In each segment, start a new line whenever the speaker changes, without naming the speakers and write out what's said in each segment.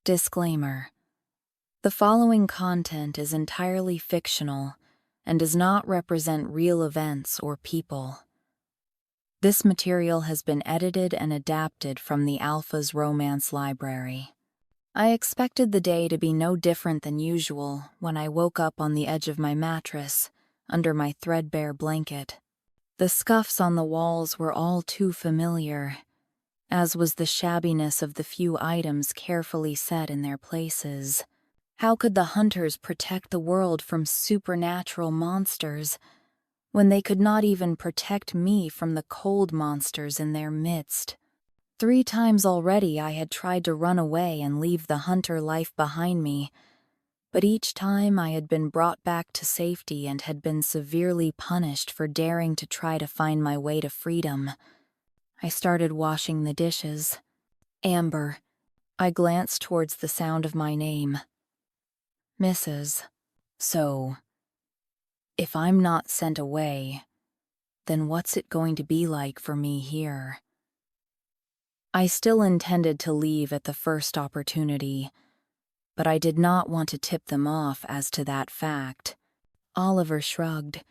Disclaimer: the following content is entirely fictional and does not represent real events or people. This material has been edited and adapted from the Alpha's romance library. I expected the day to be no different than usual when I woke up on the edge of my mattress, under my threadbare blanket. The scuffs on the walls were all too familiar, as was the shabbiness of the few items carefully set in their places. How could the hunters protect the world from supernatural monsters when they could not even protect me from the cold monsters in their midst? 3 times already I had tried to run away and leave the hunter life behind me, but each time I had been brought back to safety and had been severely punished for daring to try to find my way to freedom. I started washing the dishes. Amber. I glanced towards the sound of my name. Mrs. So, if I'm not sent away, then what's it going to be like for me here? I still intended to leave at the first opportunity, but I did not want to tip them off as to that fact. Oliver shrugged.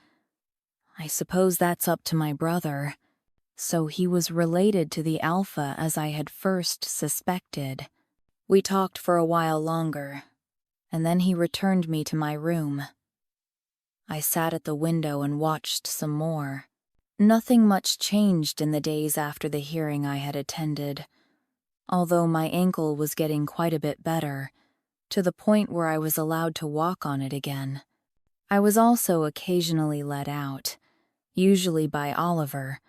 I suppose that's up to my brother. So he was related to the Alpha as I had first suspected. We talked for a while longer, and then he returned me to my room. I sat at the window and watched some more. Nothing much changed in the days after the hearing I had attended, although my ankle was getting quite a bit better, to the point where I was allowed to walk on it again. I was also occasionally let out, usually by Oliver,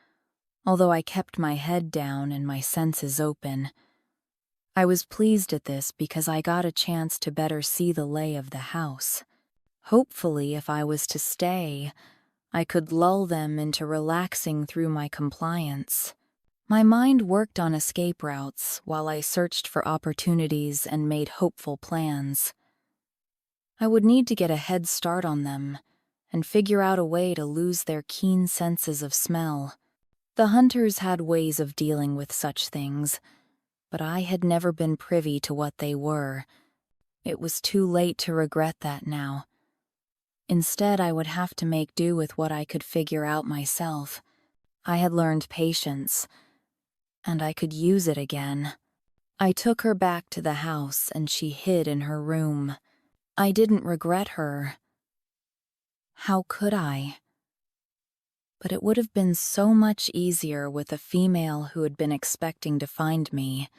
although I kept my head down and my senses open. I was pleased at this because I got a chance to better see the lay of the house. Hopefully, if I was to stay, I could lull them into relaxing through my compliance. My mind worked on escape routes while I searched for opportunities and made hopeful plans. I would need to get a head start on them and figure out a way to lose their keen senses of smell. The hunters had ways of dealing with such things, but I had never been privy to what they were. It was too late to regret that now. Instead, I would have to make do with what I could figure out myself. I had learned patience, and I could use it again. I took her back to the house, and she hid in her room. I didn't regret her. How could I? But it would have been so much easier with a female who had been expecting to find me.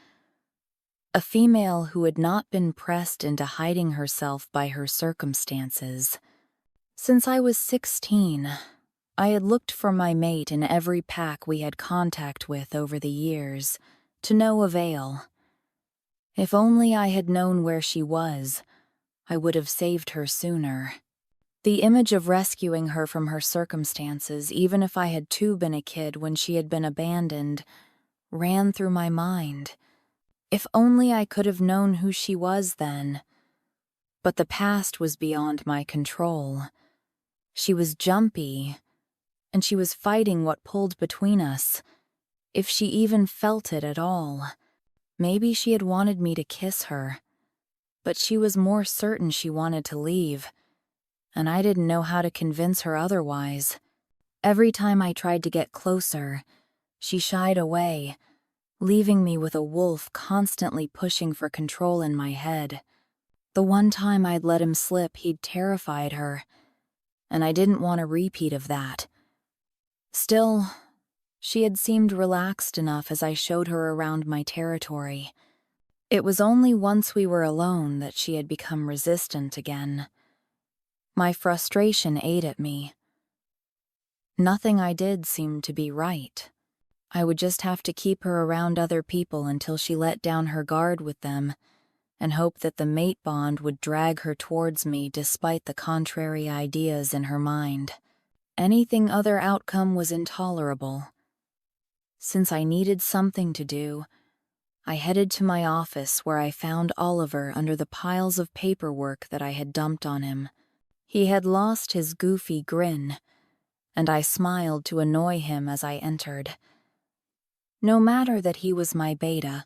A female who had not been pressed into hiding herself by her circumstances. Since I was 16, I had looked for my mate in every pack we had contact with over the years, to no avail. If only I had known where she was, I would have saved her sooner. The image of rescuing her from her circumstances, even if I had too been a kid when she had been abandoned, ran through my mind. If only I could have known who she was then. But the past was beyond my control. She was jumpy, and she was fighting what pulled between us, if she even felt it at all. Maybe she had wanted me to kiss her, but she was more certain she wanted to leave, and I didn't know how to convince her otherwise. Every time I tried to get closer, she shied away, leaving me with a wolf constantly pushing for control in my head. The one time I'd let him slip, he'd terrified her, and I didn't want a repeat of that. Still, she had seemed relaxed enough as I showed her around my territory. It was only once we were alone that she had become resistant again. My frustration ate at me. Nothing I did seemed to be right. I would just have to keep her around other people until she let down her guard with them, and hope that the mate bond would drag her towards me despite the contrary ideas in her mind. Anything other outcome was intolerable. Since I needed something to do, I headed to my office where I found Oliver under the piles of paperwork that I had dumped on him. He had lost his goofy grin, and I smiled to annoy him as I entered. No matter that he was my beta,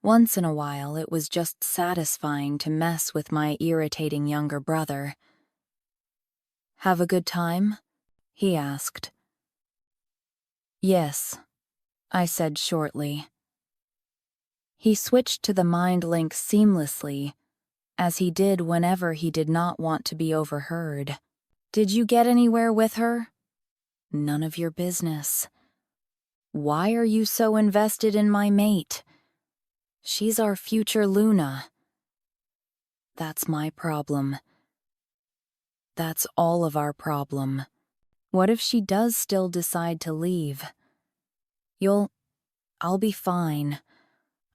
Once in a while, it was just satisfying to mess with my irritating younger brother. "Have a good time?" he asked. "Yes," I said shortly. He switched to the mind link seamlessly, as he did whenever he did not want to be overheard. "Did you get anywhere with her?" "None of your business." "Why are you so invested in my mate?" "She's our future Luna." "That's my problem." "That's all of our problem. What if she does still decide to leave?" I'll be fine.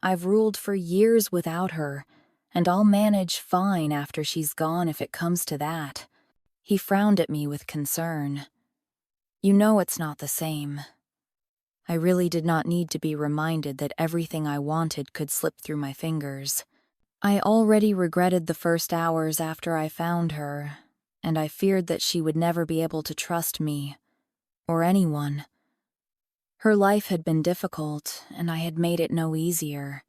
I've ruled for years without her, and I'll manage fine after she's gone if it comes to that." He frowned at me with concern. "You know it's not the same." I really did not need to be reminded that everything I wanted could slip through my fingers. I already regretted the first hours after I found her, and I feared that she would never be able to trust me, or anyone. Her life had been difficult, and I had made it no easier.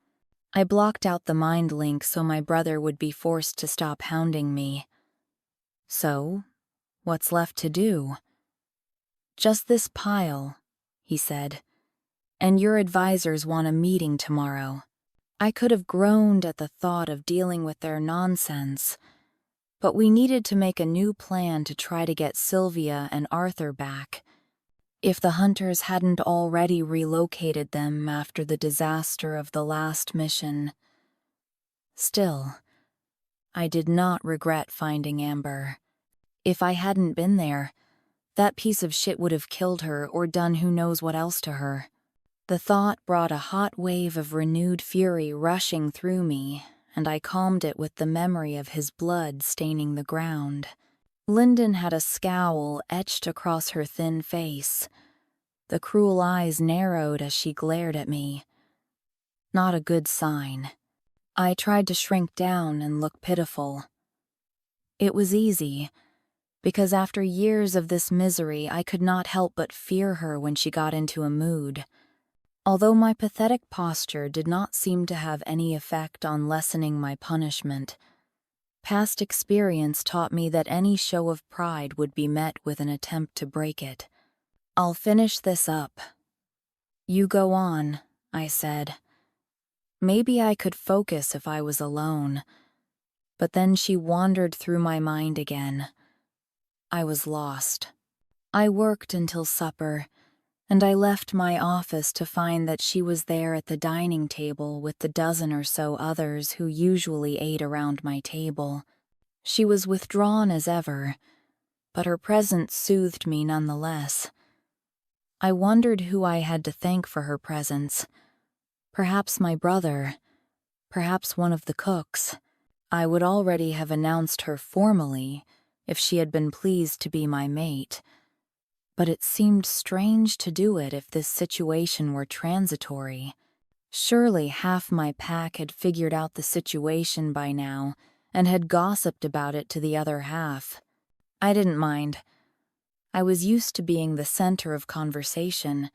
I blocked out the mind link so my brother would be forced to stop hounding me. "So, what's left to do?" "Just this pile," he said. "And your advisors want a meeting tomorrow." I could have groaned at the thought of dealing with their nonsense, but we needed to make a new plan to try to get Sylvia and Arthur back, if the hunters hadn't already relocated them after the disaster of the last mission. Still, I did not regret finding Amber. If I hadn't been there, that piece of shit would have killed her or done who knows what else to her. The thought brought a hot wave of renewed fury rushing through me, and I calmed it with the memory of his blood staining the ground. Lyndon had a scowl etched across her thin face. The cruel eyes narrowed as she glared at me. Not a good sign. I tried to shrink down and look pitiful. It was easy, because after years of this misery I could not help but fear her when she got into a mood. Although my pathetic posture did not seem to have any effect on lessening my punishment, past experience taught me that any show of pride would be met with an attempt to break it. "I'll finish this up." "You go on," I said. Maybe I could focus if I was alone, but then she wandered through my mind again. I was lost. I worked until supper, and I left my office to find that she was there at the dining table with the dozen or so others who usually ate around my table. She was withdrawn as ever, but her presence soothed me nonetheless. I wondered who I had to thank for her presence. Perhaps my brother, perhaps one of the cooks. I would already have announced her formally if she had been pleased to be my mate. But it seemed strange to do it if this situation were transitory. Surely half my pack had figured out the situation by now and had gossiped about it to the other half. I didn't mind. I was used to being the center of conversation,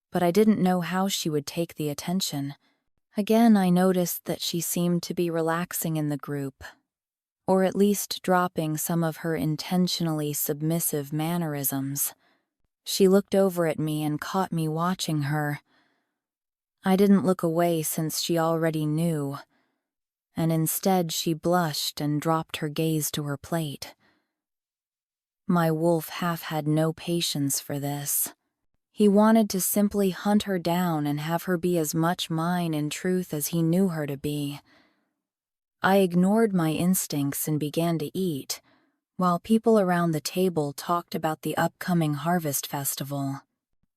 but I didn't know how she would take the attention. Again, I noticed that she seemed to be relaxing in the group, or at least dropping some of her intentionally submissive mannerisms. She looked over at me and caught me watching her. I didn't look away since she already knew, and instead she blushed and dropped her gaze to her plate. My wolf half had no patience for this. He wanted to simply hunt her down and have her be as much mine in truth as he knew her to be. I ignored my instincts and began to eat, while people around the table talked about the upcoming harvest festival.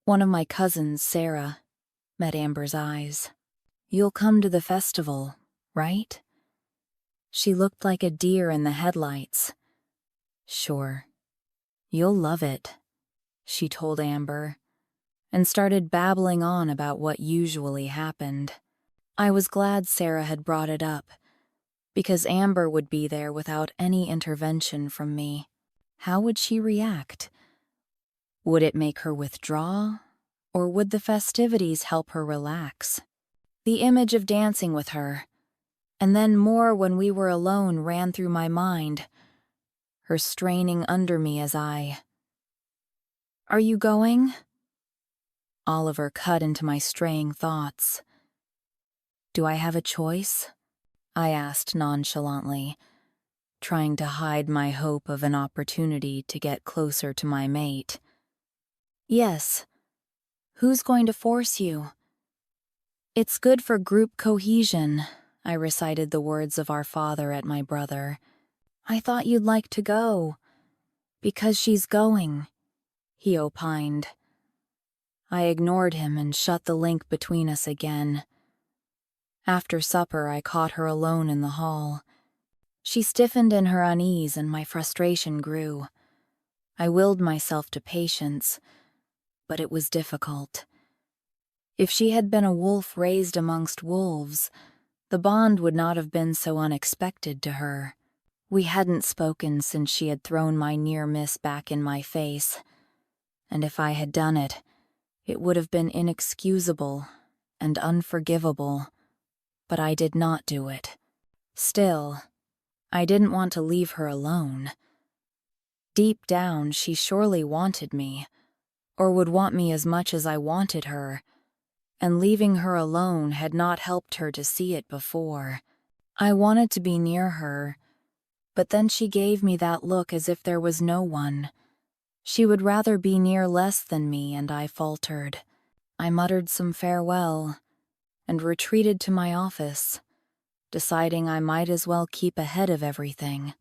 One of my cousins, Sarah, met Amber's eyes. "You'll come to the festival, right?" She looked like a deer in the headlights. "Sure. You'll love it," she told Amber, and started babbling on about what usually happened. I was glad Sarah had brought it up, because Amber would be there without any intervention from me. How would she react? Would it make her withdraw, or would the festivities help her relax? The image of dancing with her, and then more when we were alone, ran through my mind, her straining under me as "Are you going?" Oliver cut into my straying thoughts. "Do I have a choice?" I asked nonchalantly, trying to hide my hope of an opportunity to get closer to my mate. "Yes. Who's going to force you?" "It's good for group cohesion," I recited the words of our father at my brother. "I thought you'd like to go." "Because she's going," he opined. I ignored him and shut the link between us again. After supper, I caught her alone in the hall. She stiffened in her unease and my frustration grew. I willed myself to patience, but it was difficult. If she had been a wolf raised amongst wolves, the bond would not have been so unexpected to her. We hadn't spoken since she had thrown my near miss back in my face, and if I had done it, it would have been inexcusable and unforgivable, but I did not do it. Still, I didn't want to leave her alone. Deep down, she surely wanted me, or would want me as much as I wanted her, and leaving her alone had not helped her to see it before. I wanted to be near her, but then she gave me that look as if there was no one. She would rather be near less than me, and I faltered. I muttered some farewell and retreated to my office, deciding I might as well keep ahead of everything.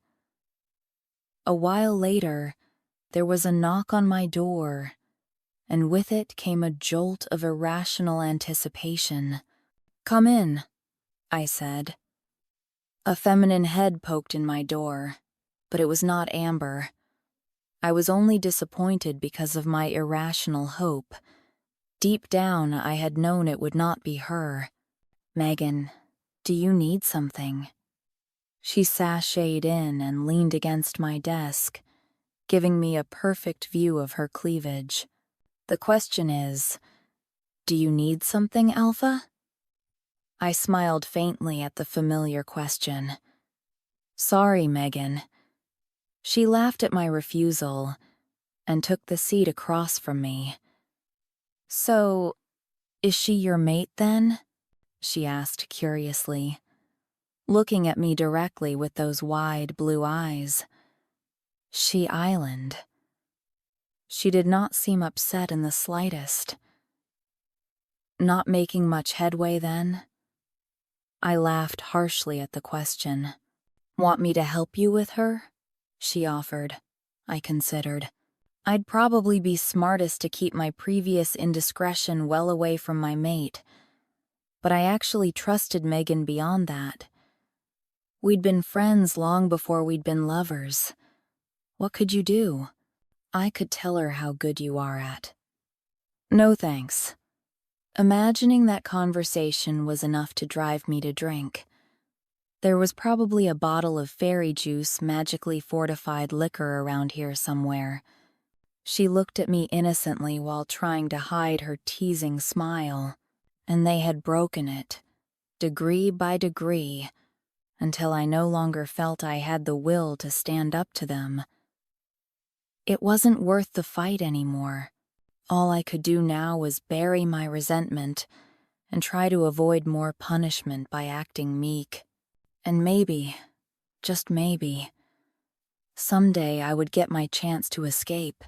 A while later, there was a knock on my door, and with it came a jolt of irrational anticipation. "Come in," I said. A feminine head poked in my door, but it was not Amber. I was only disappointed because of my irrational hope. Deep down, I had known it would not be her. "Megan, do you need something?" She sashayed in and leaned against my desk, giving me a perfect view of her cleavage. "The question is, do you need something, Alpha?" I smiled faintly at the familiar question. "Sorry, Megan." She laughed at my refusal and took the seat across from me. "So, is she your mate then?" she asked curiously, looking at me directly with those wide blue eyes. She Island. She did not seem upset in the slightest. "Not making much headway then?" I laughed harshly at the question. "Want me to help you with her?" she offered. I considered. I'd probably be smartest to keep my previous indiscretion well away from my mate, but I actually trusted Megan beyond that. We'd been friends long before we'd been lovers. What could you do? I could tell her how good you are at. "No thanks." Imagining that conversation was enough to drive me to drink. There was probably a bottle of fairy juice, magically fortified liquor around here somewhere. She looked at me innocently while trying to hide her teasing smile, and they had broken it, degree by degree, until I no longer felt I had the will to stand up to them. It wasn't worth the fight anymore. All I could do now was bury my resentment and try to avoid more punishment by acting meek. And maybe, just maybe, someday I would get my chance to escape,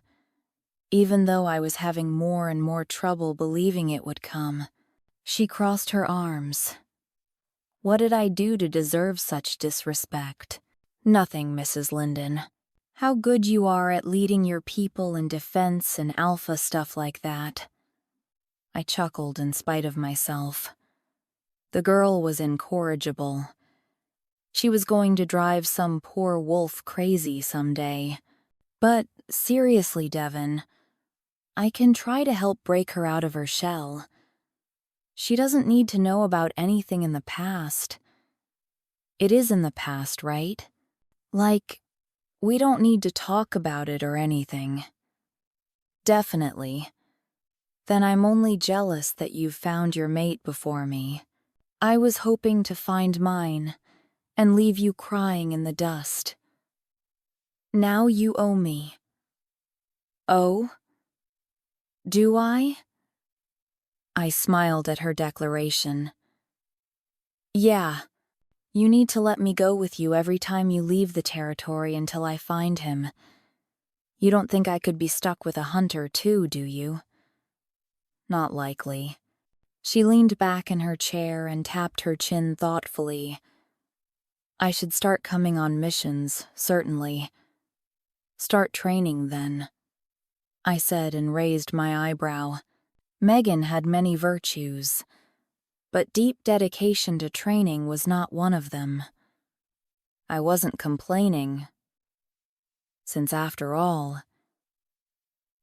even though I was having more and more trouble believing it would come. She crossed her arms. What did I do to deserve such disrespect? "Nothing, Mrs. Linden. How good you are at leading your people in defense and alpha stuff like that." I chuckled in spite of myself. The girl was incorrigible. She was going to drive some poor wolf crazy someday. But seriously, Devon, I can try to help break her out of her shell. She doesn't need to know about anything in the past. It is in the past, right? Like, we don't need to talk about it or anything. "Definitely. Then I'm only jealous that you've found your mate before me," I was hoping to find mine and leave you crying in the dust. Now you owe me. Oh? Do I? I smiled at her declaration. Yeah, you need to let me go with you every time you leave the territory until I find him. You don't think I could be stuck with a hunter too, do you? Not likely. She leaned back in her chair and tapped her chin thoughtfully. I should start coming on missions, certainly. Start training, then, I said and raised my eyebrow. Megan had many virtues, but deep dedication to training was not one of them. I wasn't complaining, since after all,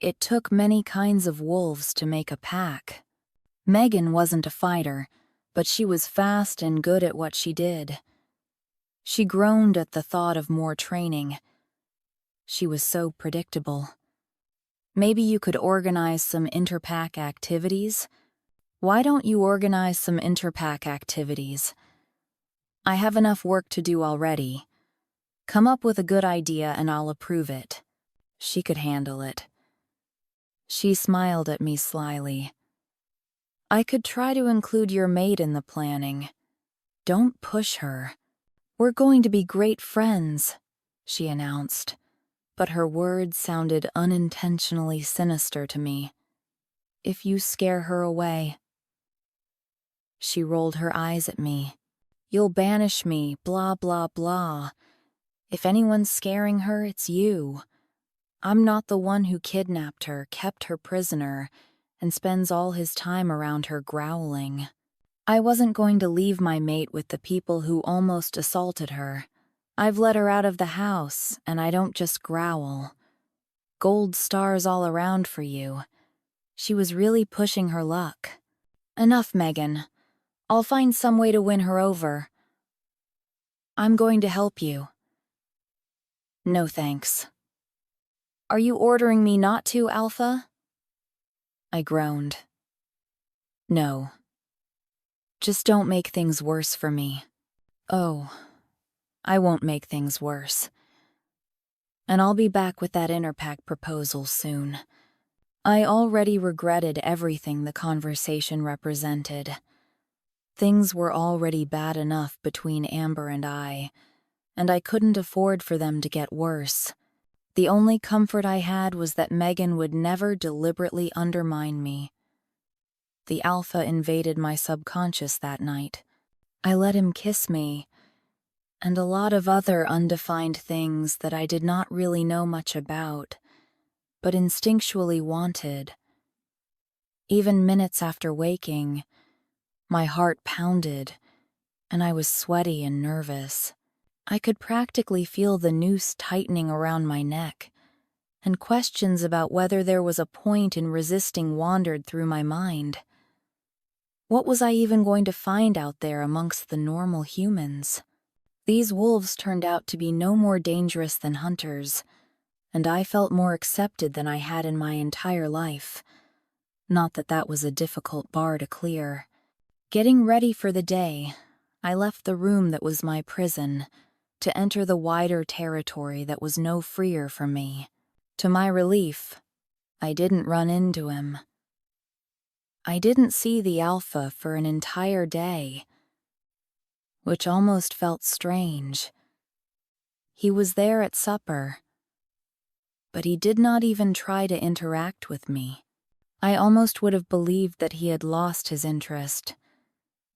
it took many kinds of wolves to make a pack. Megan wasn't a fighter, but she was fast and good at what she did. She groaned at the thought of more training. She was so predictable. Maybe you could organize some interpack activities? Why don't you organize some interpack activities? I have enough work to do already. Come up with a good idea and I'll approve it. She could handle it. She smiled at me slyly. I could try to include your maid in the planning. Don't push her. We're going to be great friends, she announced, but her words sounded unintentionally sinister to me. If you scare her away. She rolled her eyes at me. You'll banish me, blah, blah, blah. If anyone's scaring her, it's you. I'm not the one who kidnapped her, kept her prisoner, and spends all his time around her growling. I wasn't going to leave my mate with the people who almost assaulted her. I've let her out of the house, and I don't just growl. Gold stars all around for you. She was really pushing her luck. Enough, Megan. I'll find some way to win her over. I'm going to help you. No thanks. Are you ordering me not to, Alpha? I groaned. No. Just don't make things worse for me. Oh, I won't make things worse. And I'll be back with that interpack proposal soon. I already regretted everything the conversation represented. Things were already bad enough between Amber and I couldn't afford for them to get worse. The only comfort I had was that Megan would never deliberately undermine me. The Alpha invaded my subconscious that night. I let him kiss me, and a lot of other undefined things that I did not really know much about, but instinctually wanted. Even minutes after waking, my heart pounded, and I was sweaty and nervous. I could practically feel the noose tightening around my neck, and questions about whether there was a point in resisting wandered through my mind. What was I even going to find out there amongst the normal humans? These wolves turned out to be no more dangerous than hunters, and I felt more accepted than I had in my entire life. Not that that was a difficult bar to clear. Getting ready for the day, I left the room that was my prison to enter the wider territory that was no freer for me. To my relief, I didn't run into him. I didn't see the Alpha for an entire day, which almost felt strange. He was there at supper, but he did not even try to interact with me. I almost would have believed that he had lost his interest,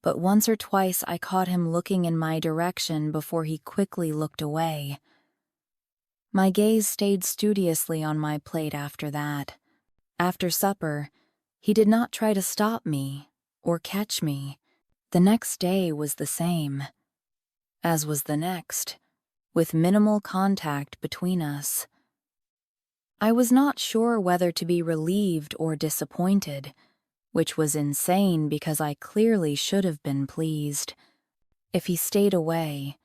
but once or twice I caught him looking in my direction before he quickly looked away. My gaze stayed studiously on my plate after that. After supper, he did not try to stop me or catch me. The next day was the same, as was the next, with minimal contact between us. I was not sure whether to be relieved or disappointed, which was insane because I clearly should have been pleased. If he stayed away,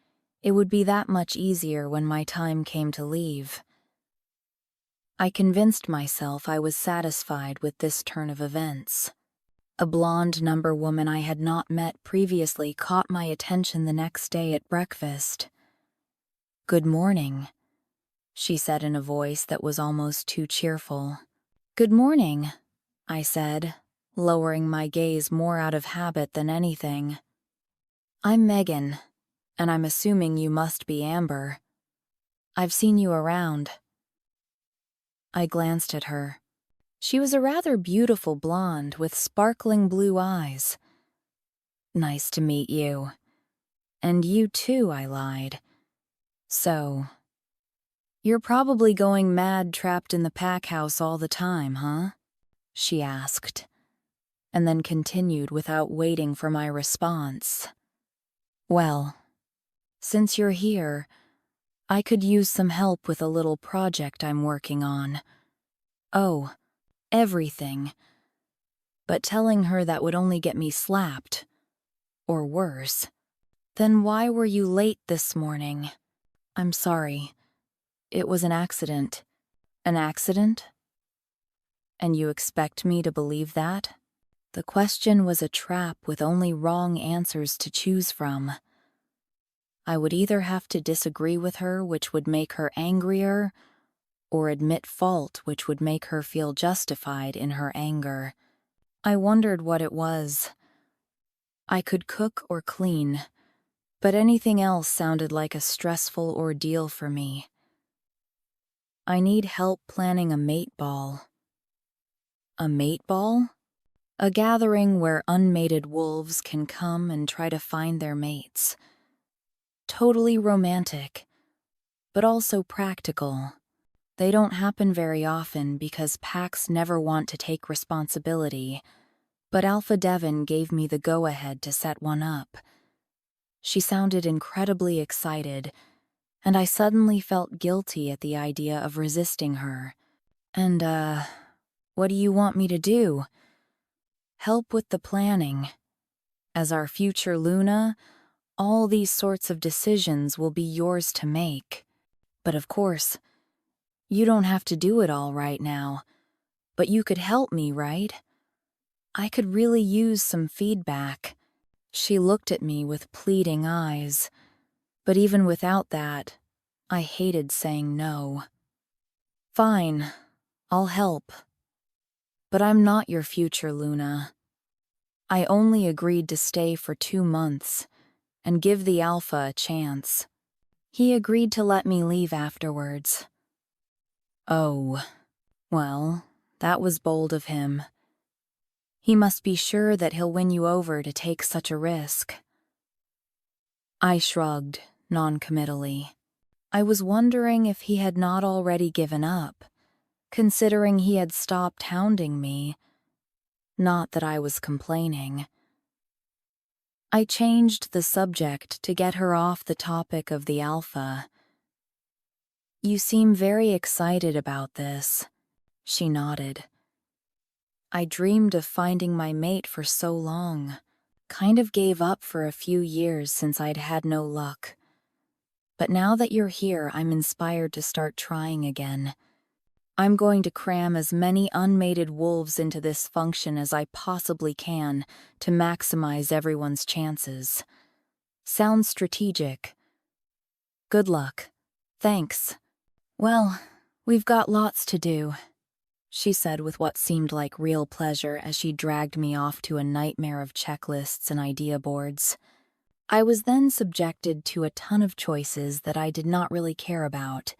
it would be that much easier when my time came to leave. I convinced myself I was satisfied with this turn of events. A blonde number woman I had not met previously caught my attention the next day at breakfast. "Good morning," she said in a voice that was almost too cheerful. "Good morning," I said, lowering my gaze more out of habit than anything. "I'm Megan, and I'm assuming you must be Amber. I've seen you around." I glanced at her. She was a rather beautiful blonde with sparkling blue eyes. "Nice to meet you." "And you too," I lied. "So, you're probably going mad trapped in the pack house all the time, huh?" she asked, and then continued without waiting for my response. "Well, since you're here, I could use some help with a little project I'm working on. Oh, everything." But telling her that would only get me slapped. Or worse. "Then why were you late this morning?" "I'm sorry. It was an accident." "An accident? And you expect me to believe that?" The question was a trap with only wrong answers to choose from. I would either have to disagree with her, which would make her angrier, or admit fault, which would make her feel justified in her anger. I wondered what it was. I could cook or clean, but anything else sounded like a stressful ordeal for me. "I need help planning a mate ball." "A mate ball?" "A gathering where unmated wolves can come and try to find their mates. Totally romantic, but also practical. They don't happen very often because packs never want to take responsibility, but Alpha Devon gave me the go-ahead to set one up." She sounded incredibly excited, and I suddenly felt guilty at the idea of resisting her. "And, what do you want me to do?" "Help with the planning. As our future Luna, all these sorts of decisions will be yours to make. But of course, you don't have to do it all right now. But you could help me, right? I could really use some feedback." She looked at me with pleading eyes, but even without that, I hated saying no. "Fine, I'll help. But I'm not your future Luna. I only agreed to stay for 2 months and give the Alpha a chance. He agreed to let me leave afterwards." "Oh, well, that was bold of him. He must be sure that he'll win you over to take such a risk." I shrugged, non-committally. I was wondering if he had not already given up, considering he had stopped hounding me. Not that I was complaining. I changed the subject to get her off the topic of the Alpha. "You seem very excited about this." She nodded. "I dreamed of finding my mate for so long. Kind of gave up for a few years since I'd had no luck. But now that you're here, I'm inspired to start trying again. I'm going to cram as many unmated wolves into this function as I possibly can to maximize everyone's chances. Sounds strategic. Good luck." "Thanks." "Well, we've got lots to do," she said with what seemed like real pleasure as she dragged me off to a nightmare of checklists and idea boards. I was then subjected to a ton of choices that I did not really care about,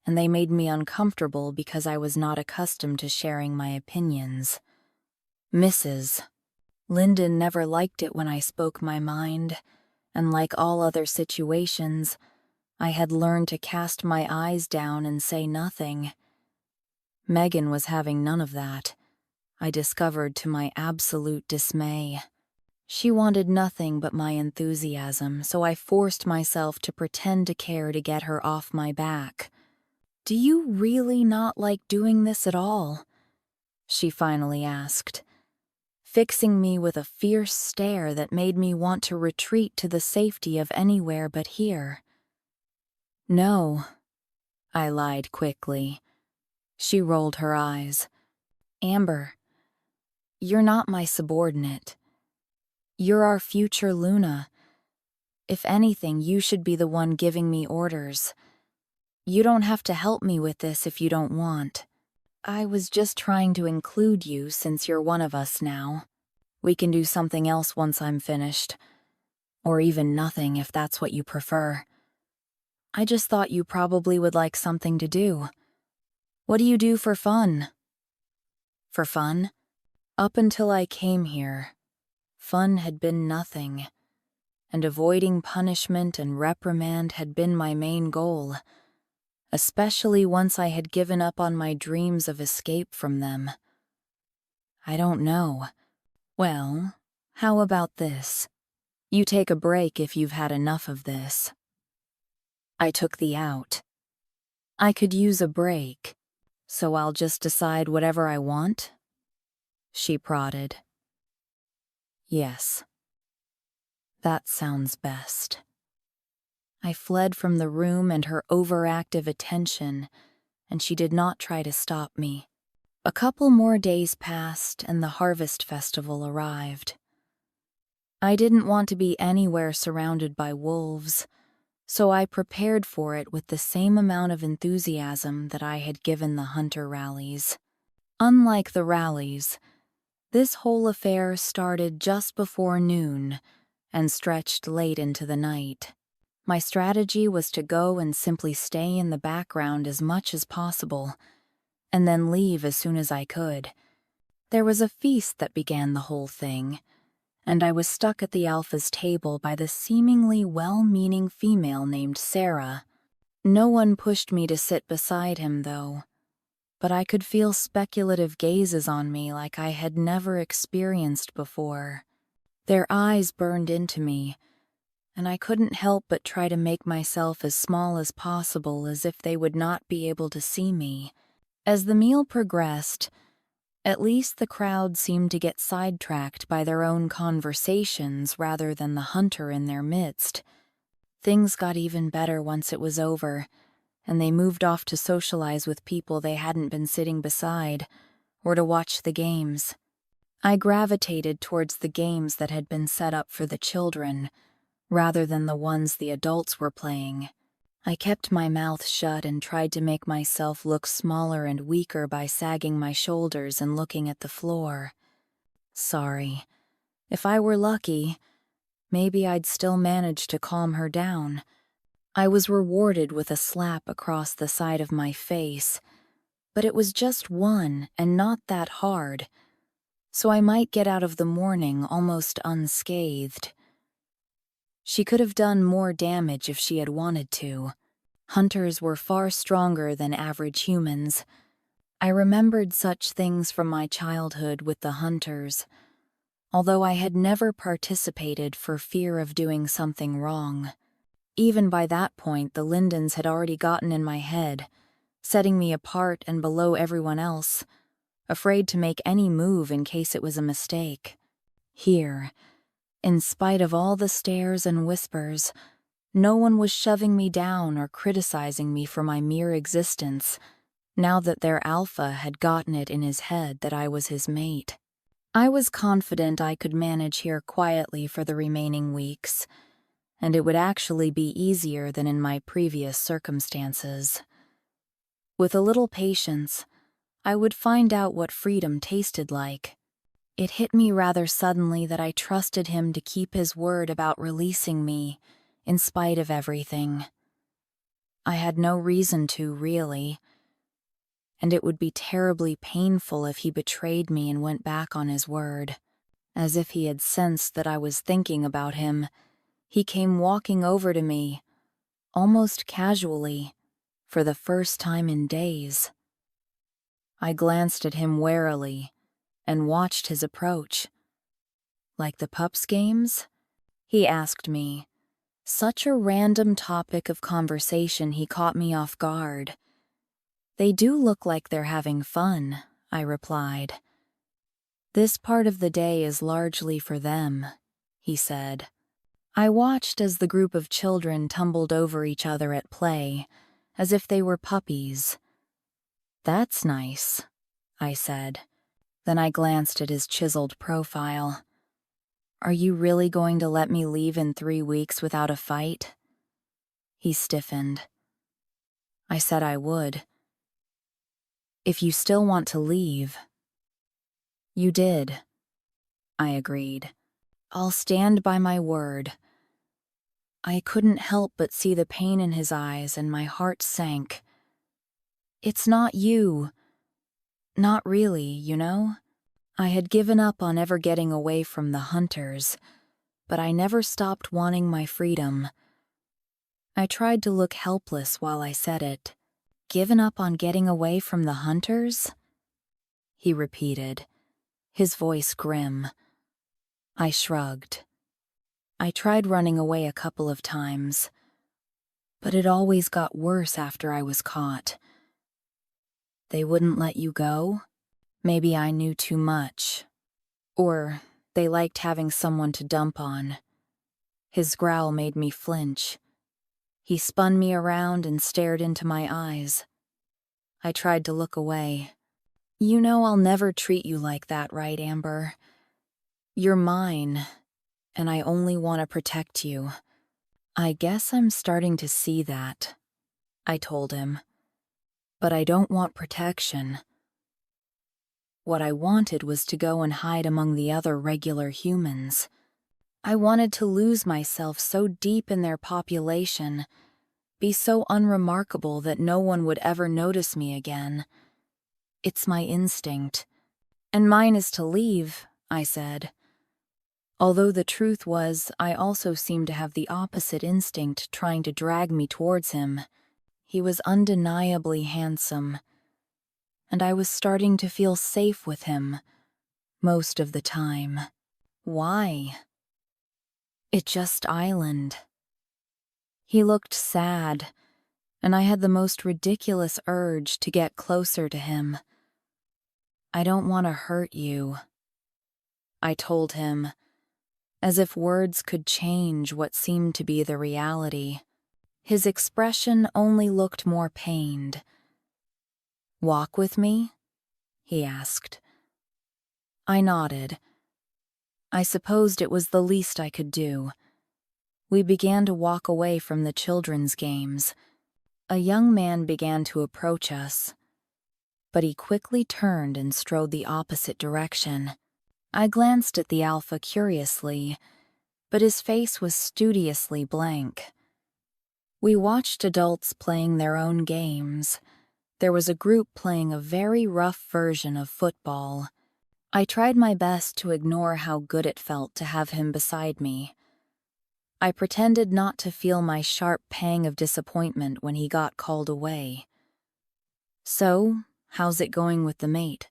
and they made me uncomfortable because I was not accustomed to sharing my opinions. Mrs. Lyndon never liked it when I spoke my mind, and like all other situations, I had learned to cast my eyes down and say nothing. Megan was having none of that, I discovered to my absolute dismay. She wanted nothing but my enthusiasm, so I forced myself to pretend to care to get her off my back. "Do you really not like doing this at all?" she finally asked, fixing me with a fierce stare that made me want to retreat to the safety of anywhere but here. "No," I lied quickly. She rolled her eyes. "Amber, You're not my subordinate. You're our future Luna. If anything, you should be the one giving me orders. You don't have to help me with this if you don't want. I was just trying to include you since you're one of us now. We can do something else once I'm finished. Or even nothing if that's what you prefer. I just thought you probably would like something to do. What do you do for fun? For fun? Up until I came here, fun had been nothing, and avoiding punishment and reprimand had been my main goal, especially once I had given up on my dreams of escape from them. I don't know. Well, how about this? You take a break if you've had enough of this. I took the out. I could use a break, so I'll just decide whatever I want? She prodded. Yes. That sounds best. I fled from the room and her overactive attention, and she did not try to stop me. A couple more days passed and the harvest festival arrived. I didn't want to be anywhere surrounded by wolves, so I prepared for it with the same amount of enthusiasm that I had given the hunter rallies. Unlike the rallies, this whole affair started just before noon and stretched late into the night. My strategy was to go and simply stay in the background as much as possible, and then leave as soon as I could. There was a feast that began the whole thing, and I was stuck at the alpha's table by the seemingly well-meaning female named Sarah. No one pushed me to sit beside him, though, but I could feel speculative gazes on me like I had never experienced before. Their eyes burned into me, and I couldn't help but try to make myself as small as possible as if they would not be able to see me. As the meal progressed, at least the crowd seemed to get sidetracked by their own conversations rather than the hunter in their midst. Things got even better once it was over, and they moved off to socialize with people they hadn't been sitting beside, or to watch the games. I gravitated towards the games that had been set up for the children, rather than the ones the adults were playing. I kept my mouth shut and tried to make myself look smaller and weaker by sagging my shoulders and looking at the floor. Sorry. If I were lucky, maybe I'd still manage to calm her down. I was rewarded with a slap across the side of my face, but it was just one and not that hard, so I might get out of the morning almost unscathed. She could have done more damage if she had wanted to. Hunters were far stronger than average humans. I remembered such things from my childhood with the hunters, although I had never participated for fear of doing something wrong. Even by that point, the Lindens had already gotten in my head, setting me apart and below everyone else, afraid to make any move in case it was a mistake. Here, in spite of all the stares and whispers, no one was shoving me down or criticizing me for my mere existence, now that their alpha had gotten it in his head that I was his mate. I was confident I could manage here quietly for the remaining weeks, and it would actually be easier than in my previous circumstances. With a little patience, I would find out what freedom tasted like. It hit me rather suddenly that I trusted him to keep his word about releasing me, in spite of everything. I had no reason to, really, and it would be terribly painful if he betrayed me and went back on his word. As if he had sensed that I was thinking about him, he came walking over to me, almost casually, for the first time in days. I glanced at him warily and watched his approach. Like the pups games? He asked me. Such a random topic of conversation he caught me off guard. They do look like they're having fun, I replied. This part of the day is largely for them, he said. I watched as the group of children tumbled over each other at play, as if they were puppies. That's nice, I said. Then I glanced at his chiseled profile. Are you really going to let me leave in 3 weeks without a fight? He stiffened. I said I would. If you still want to leave. You did. I agreed. I'll stand by my word. I couldn't help but see the pain in his eyes, and my heart sank. It's not you. Not really, you know? I had given up on ever getting away from the hunters, but I never stopped wanting my freedom. I tried to look helpless while I said it. Given up on getting away from the hunters? He repeated, his voice grim. I shrugged. I tried running away a couple of times, but it always got worse after I was caught. They wouldn't let you go? Maybe I knew too much. Or they liked having someone to dump on. His growl made me flinch. He spun me around and stared into my eyes. I tried to look away. You know I'll never treat you like that, right, Amber? You're mine, and I only want to protect you. I guess I'm starting to see that, I told him. But I don't want protection. What I wanted was to go and hide among the other regular humans. I wanted to lose myself so deep in their population, be so unremarkable that no one would ever notice me again. It's my instinct. And mine is to leave, I said. Although the truth was, I also seemed to have the opposite instinct trying to drag me towards him. He was undeniably handsome, and I was starting to feel safe with him most of the time. Why? It just island. He looked sad, and I had the most ridiculous urge to get closer to him. I don't want to hurt you, I told him, as if words could change what seemed to be the reality. His expression only looked more pained. Walk with me? He asked. I nodded. I supposed it was the least I could do. We began to walk away from the children's games. A young man began to approach us, but he quickly turned and strode the opposite direction. I glanced at the alpha curiously, but his face was studiously blank. We watched adults playing their own games. There was a group playing a very rough version of football. I tried my best to ignore how good it felt to have him beside me. I pretended not to feel my sharp pang of disappointment when he got called away. So, how's it going with the mate?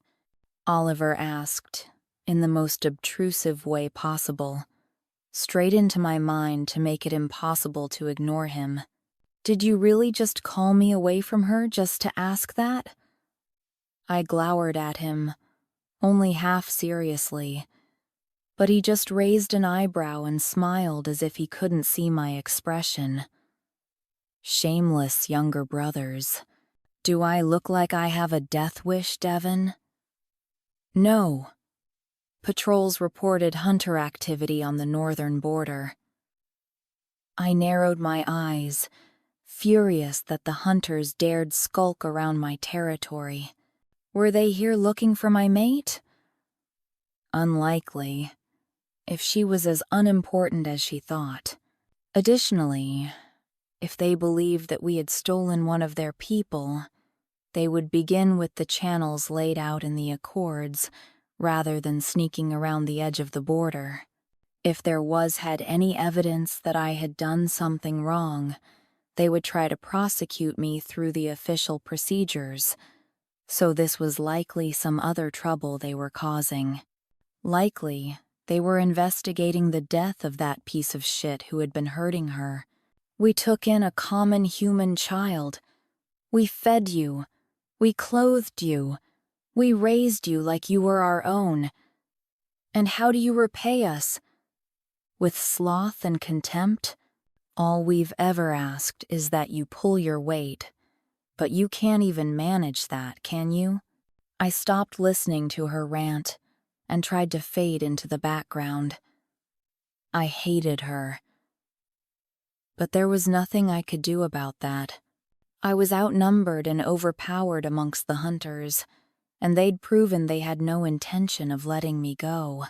Oliver asked, in the most obtrusive way possible, straight into my mind to make it impossible to ignore him. Did you really just call me away from her just to ask that? I glowered at him, only half seriously, but he just raised an eyebrow and smiled as if he couldn't see my expression. Shameless younger brothers. Do I look like I have a death wish, Devon? No. Patrols reported hunter activity on the northern border. I narrowed my eyes, furious that the hunters dared skulk around my territory. Were they here looking for my mate? Unlikely, if she was as unimportant as she thought. Additionally, if they believed that we had stolen one of their people, they would begin with the channels laid out in the Accords, rather than sneaking around the edge of the border. If there had any evidence that I had done something wrong, they would try to prosecute me through the official procedures, so this was likely some other trouble they were causing. Likely, they were investigating the death of that piece of shit who had been hurting her. We took in a common human child. We fed you. We clothed you. We raised you like you were our own. And how do you repay us? With sloth and contempt? All we've ever asked is that you pull your weight. But you can't even manage that, can you? I stopped listening to her rant and tried to fade into the background. I hated her. But there was nothing I could do about that. I was outnumbered and overpowered amongst the hunters, and they'd proven they had no intention of letting me go.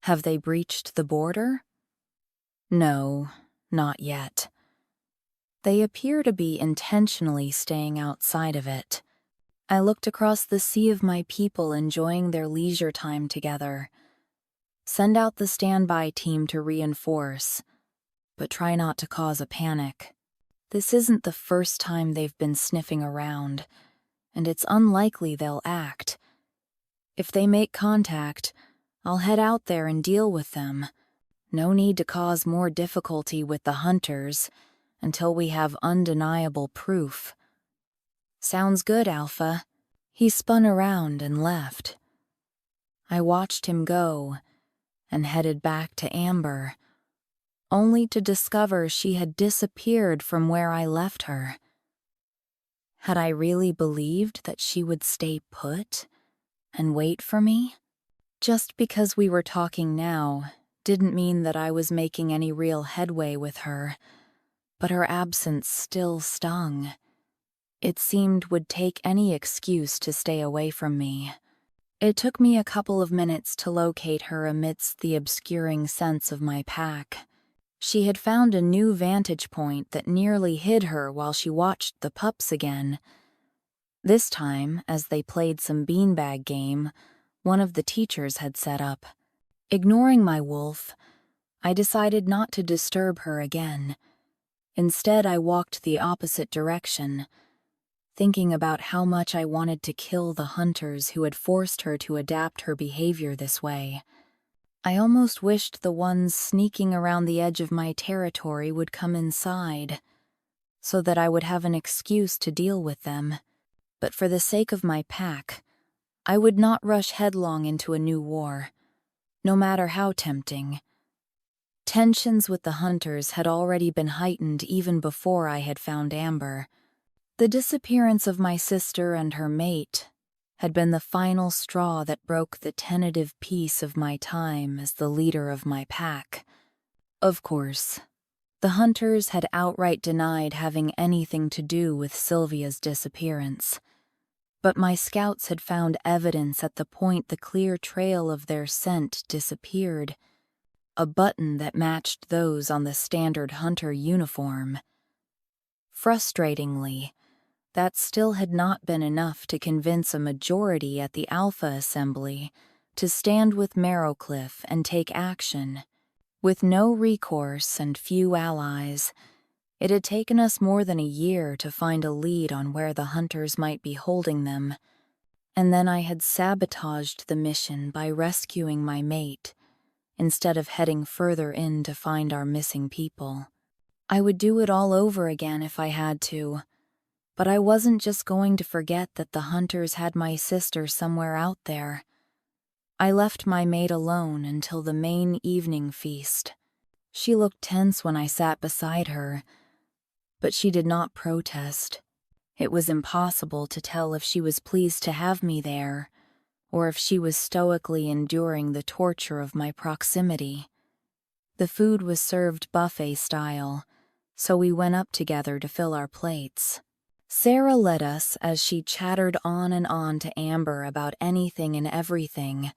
Have they breached the border? No, not yet. They appear to be intentionally staying outside of it. I looked across the sea of my people enjoying their leisure time together. Send out the standby team to reinforce, but try not to cause a panic. This isn't the first time they've been sniffing around, and it's unlikely they'll act. If they make contact, I'll head out there and deal with them. No need to cause more difficulty with the hunters until we have undeniable proof. Sounds good, Alpha. He spun around and left. I watched him go and headed back to Amber, only to discover she had disappeared from where I left her. Had I really believed that she would stay put and wait for me? Just because we were talking now didn't mean that I was making any real headway with her, but her absence still stung. It seemed would take any excuse to stay away from me. It took me a couple of minutes to locate her amidst the obscuring sense of my pack. She had found a new vantage point that nearly hid her while she watched the pups again. This time, as they played some beanbag game, one of the teachers had set up. Ignoring my wolf, I decided not to disturb her again. Instead, I walked the opposite direction, thinking about how much I wanted to kill the hunters who had forced her to adapt her behavior this way. I almost wished the ones sneaking around the edge of my territory would come inside, so that I would have an excuse to deal with them. But for the sake of my pack, I would not rush headlong into a new war, no matter how tempting. Tensions with the hunters had already been heightened even before I had found Amber. The disappearance of my sister and her mate had been the final straw that broke the tentative peace of my time as the leader of my pack. Of course, the hunters had outright denied having anything to do with Sylvia's disappearance, but my scouts had found evidence at the point the clear trail of their scent disappeared, a button that matched those on the standard hunter uniform. Frustratingly, that still had not been enough to convince a majority at the Alpha Assembly to stand with Marrowcliff and take action. With no recourse and few allies, it had taken us more than a year to find a lead on where the hunters might be holding them, and then I had sabotaged the mission by rescuing my mate, instead of heading further in to find our missing people. I would do it all over again if I had to, but I wasn't just going to forget that the hunters had my sister somewhere out there. I left my mate alone until the main evening feast. She looked tense when I sat beside her, but she did not protest. It was impossible to tell if she was pleased to have me there, or if she was stoically enduring the torture of my proximity. The food was served buffet style, so we went up together to fill our plates. Sarah led us as she chattered on and on to Amber about anything and everything.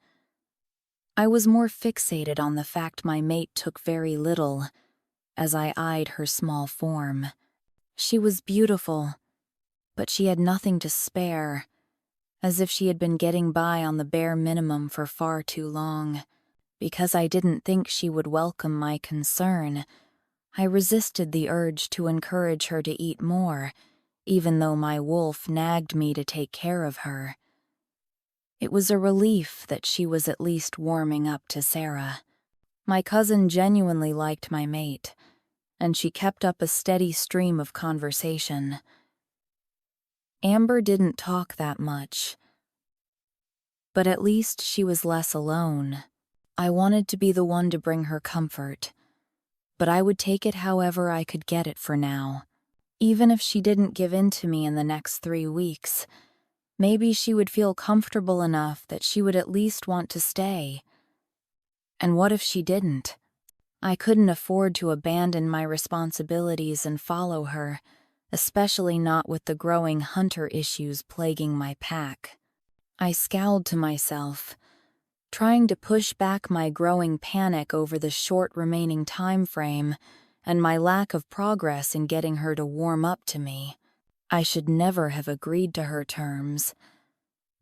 I was more fixated on the fact my mate took very little, as I eyed her small form. She was beautiful, but she had nothing to spare, as if she had been getting by on the bare minimum for far too long. Because I didn't think she would welcome my concern, I resisted the urge to encourage her to eat more, even though my wolf nagged me to take care of her. It was a relief that she was at least warming up to Sarah. My cousin genuinely liked my mate, and she kept up a steady stream of conversation. Amber didn't talk that much, but at least she was less alone. I wanted to be the one to bring her comfort, but I would take it however I could get it for now. Even if she didn't give in to me in the next 3 weeks, Maybe she would feel comfortable enough that she would at least want to stay. And what if she didn't? I couldn't afford to abandon my responsibilities and follow her, especially not with the growing hunter issues plaguing my pack. I scowled to myself, trying to push back my growing panic over the short remaining time frame and my lack of progress in getting her to warm up to me. I should never have agreed to her terms.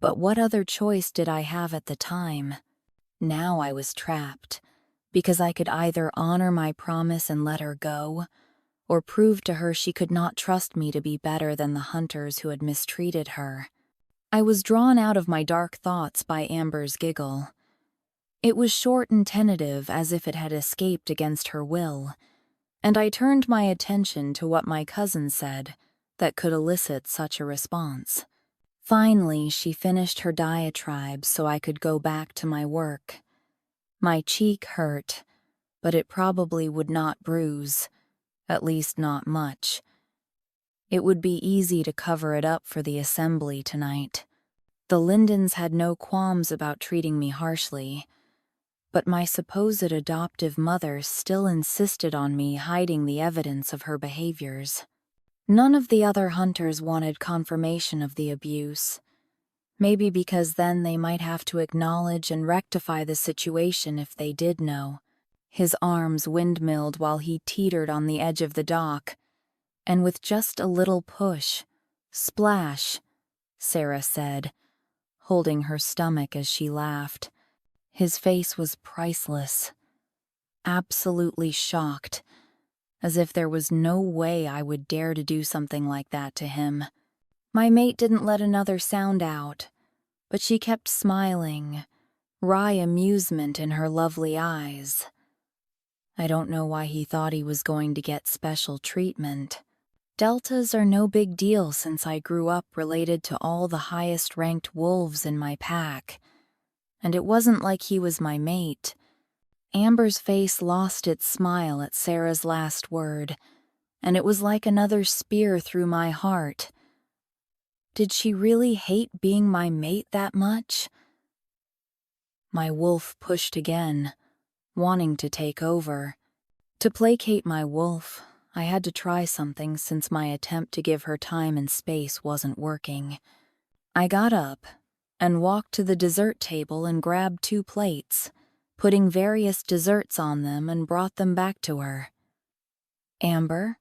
But what other choice did I have at the time? Now I was trapped, because I could either honor my promise and let her go, or prove to her she could not trust me to be better than the hunters who had mistreated her. I was drawn out of my dark thoughts by Amber's giggle. It was short and tentative, as if it had escaped against her will, and I turned my attention to what my cousin said that could elicit such a response. Finally, she finished her diatribe so I could go back to my work. My cheek hurt, but it probably would not bruise, at least not much. It would be easy to cover it up for the assembly tonight. The Lindens had no qualms about treating me harshly, but my supposed adoptive mother still insisted on me hiding the evidence of her behaviors. None of the other hunters wanted confirmation of the abuse, maybe because then they might have to acknowledge and rectify the situation if they did know. His arms windmilled while he teetered on the edge of the dock, and with just a little push, splash, Sarah said, holding her stomach as she laughed. His face was priceless, absolutely shocked, as if there was no way I would dare to do something like that to him. My mate didn't let another sound out, but she kept smiling, wry amusement in her lovely eyes. I don't know why he thought he was going to get special treatment. Deltas are no big deal since I grew up related to all the highest-ranked wolves in my pack, and it wasn't like he was my mate. Amber's face lost its smile at Sarah's last word, and it was like another spear through my heart. Did she really hate being my mate that much? My wolf pushed again, wanting to take over. To placate my wolf, I had to try something since my attempt to give her time and space wasn't working. I got up and walked to the dessert table and grabbed 2 plates, putting various desserts on them, and brought them back to her. Amber,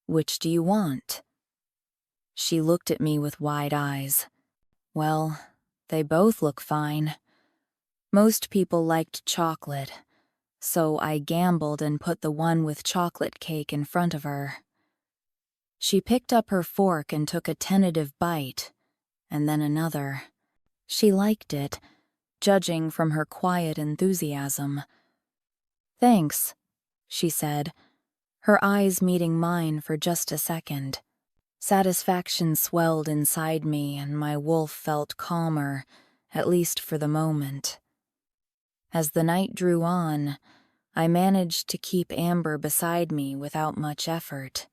which do you want? She looked at me with wide eyes. Well, they both look fine. Most people liked chocolate, so I gambled and put the one with chocolate cake in front of her. She picked up her fork and took a tentative bite, and then another. She liked it, judging from her quiet enthusiasm. Thanks, she said, her eyes meeting mine for just a second. Satisfaction swelled inside me, and my wolf felt calmer, at least for the moment. As the night drew on, I managed to keep Amber beside me without much effort.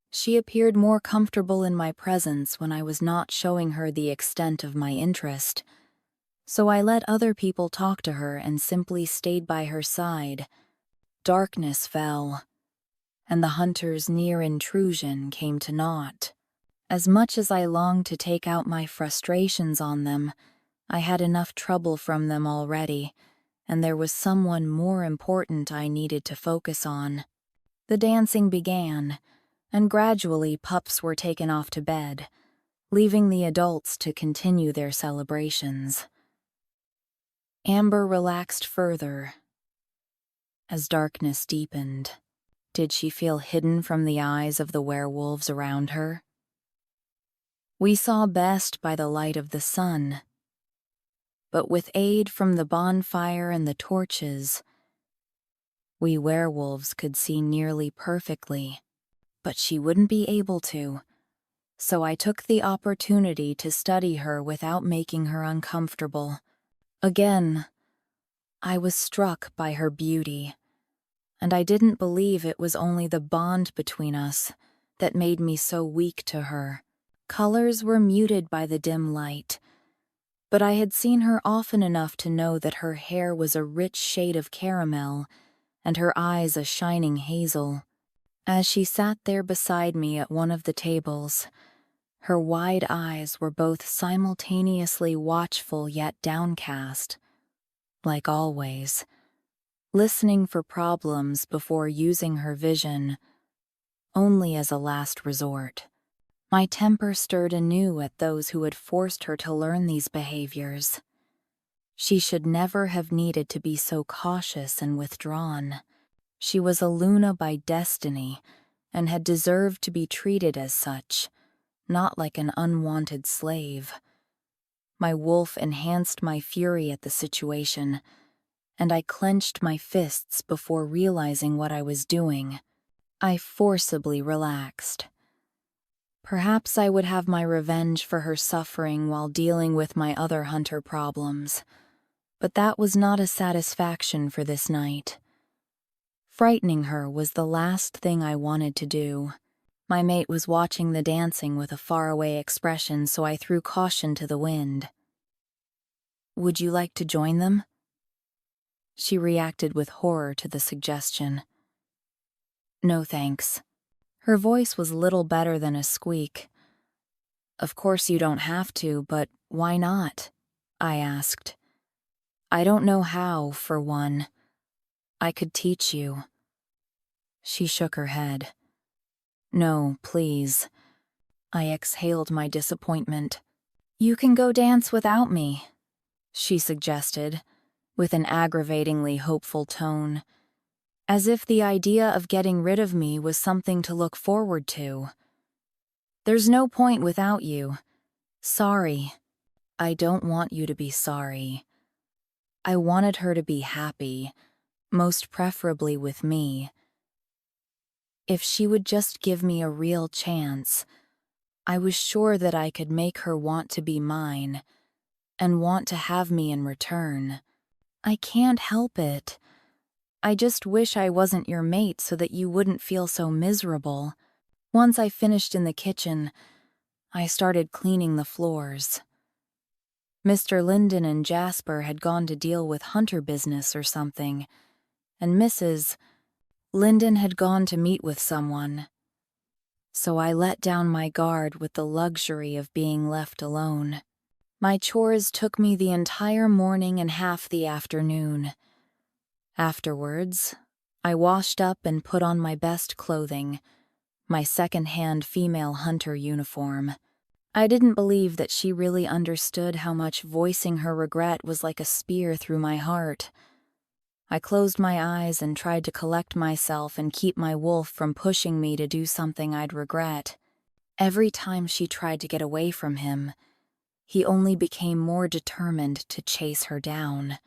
She appeared more comfortable in my presence when I was not showing her the extent of my interest, so I let other people talk to her and simply stayed by her side. Darkness fell, and the hunter's near intrusion came to naught. As much as I longed to take out my frustrations on them, I had enough trouble from them already, and there was someone more important I needed to focus on. The dancing began, and gradually pups were taken off to bed, leaving the adults to continue their celebrations. Amber relaxed further. As darkness deepened, did she feel hidden from the eyes of the werewolves around her? We saw best by the light of the sun, but with aid from the bonfire and the torches, we werewolves could see nearly perfectly, but she wouldn't be able to, so I took the opportunity to study her without making her uncomfortable. Again, I was struck by her beauty, and I didn't believe it was only the bond between us that made me so weak to her. Colors were muted by the dim light, but I had seen her often enough to know that her hair was a rich shade of caramel and her eyes a shining hazel. As she sat there beside me at one of the tables, her wide eyes were both simultaneously watchful yet downcast, like always, listening for problems before using her vision only as a last resort. My temper stirred anew at those who had forced her to learn these behaviors. She should never have needed to be so cautious and withdrawn. She was a Luna by destiny and had deserved to be treated as such, not like an unwanted slave. My wolf enhanced my fury at the situation, and I clenched my fists before realizing what I was doing. I forcibly relaxed. Perhaps I would have my revenge for her suffering while dealing with my other hunter problems, but that was not a satisfaction for this night. Frightening her was the last thing I wanted to do. My mate was watching the dancing with a faraway expression, so I threw caution to the wind. "Would you like to join them?" She reacted with horror to the suggestion. "No thanks." Her voice was little better than a squeak. "Of course you don't have to, but why not?" I asked. "I don't know how, for one. I could teach you." She shook her head. "No, please." I exhaled my disappointment. "You can go dance without me," she suggested, with an aggravatingly hopeful tone, as if the idea of getting rid of me was something to look forward to. "There's no point without you. Sorry." "I don't want you to be sorry." I wanted her to be happy, most preferably with me. If she would just give me a real chance, I was sure that I could make her want to be mine and want to have me in return. I can't help it. I just wish I wasn't your mate so that you wouldn't feel so miserable. Once I finished in the kitchen, I started cleaning the floors. Mr. Linden and Jasper had gone to deal with hunter business or something, and Mrs. Linden had gone to meet with someone. So I let down my guard with the luxury of being left alone. My chores took me the entire morning and half the afternoon. Afterwards, I washed up and put on my best clothing, my second-hand female hunter uniform. I didn't believe that she really understood how much voicing her regret was like a spear through my heart. I closed my eyes and tried to collect myself and keep my wolf from pushing me to do something I'd regret. Every time she tried to get away from him, he only became more determined to chase her down.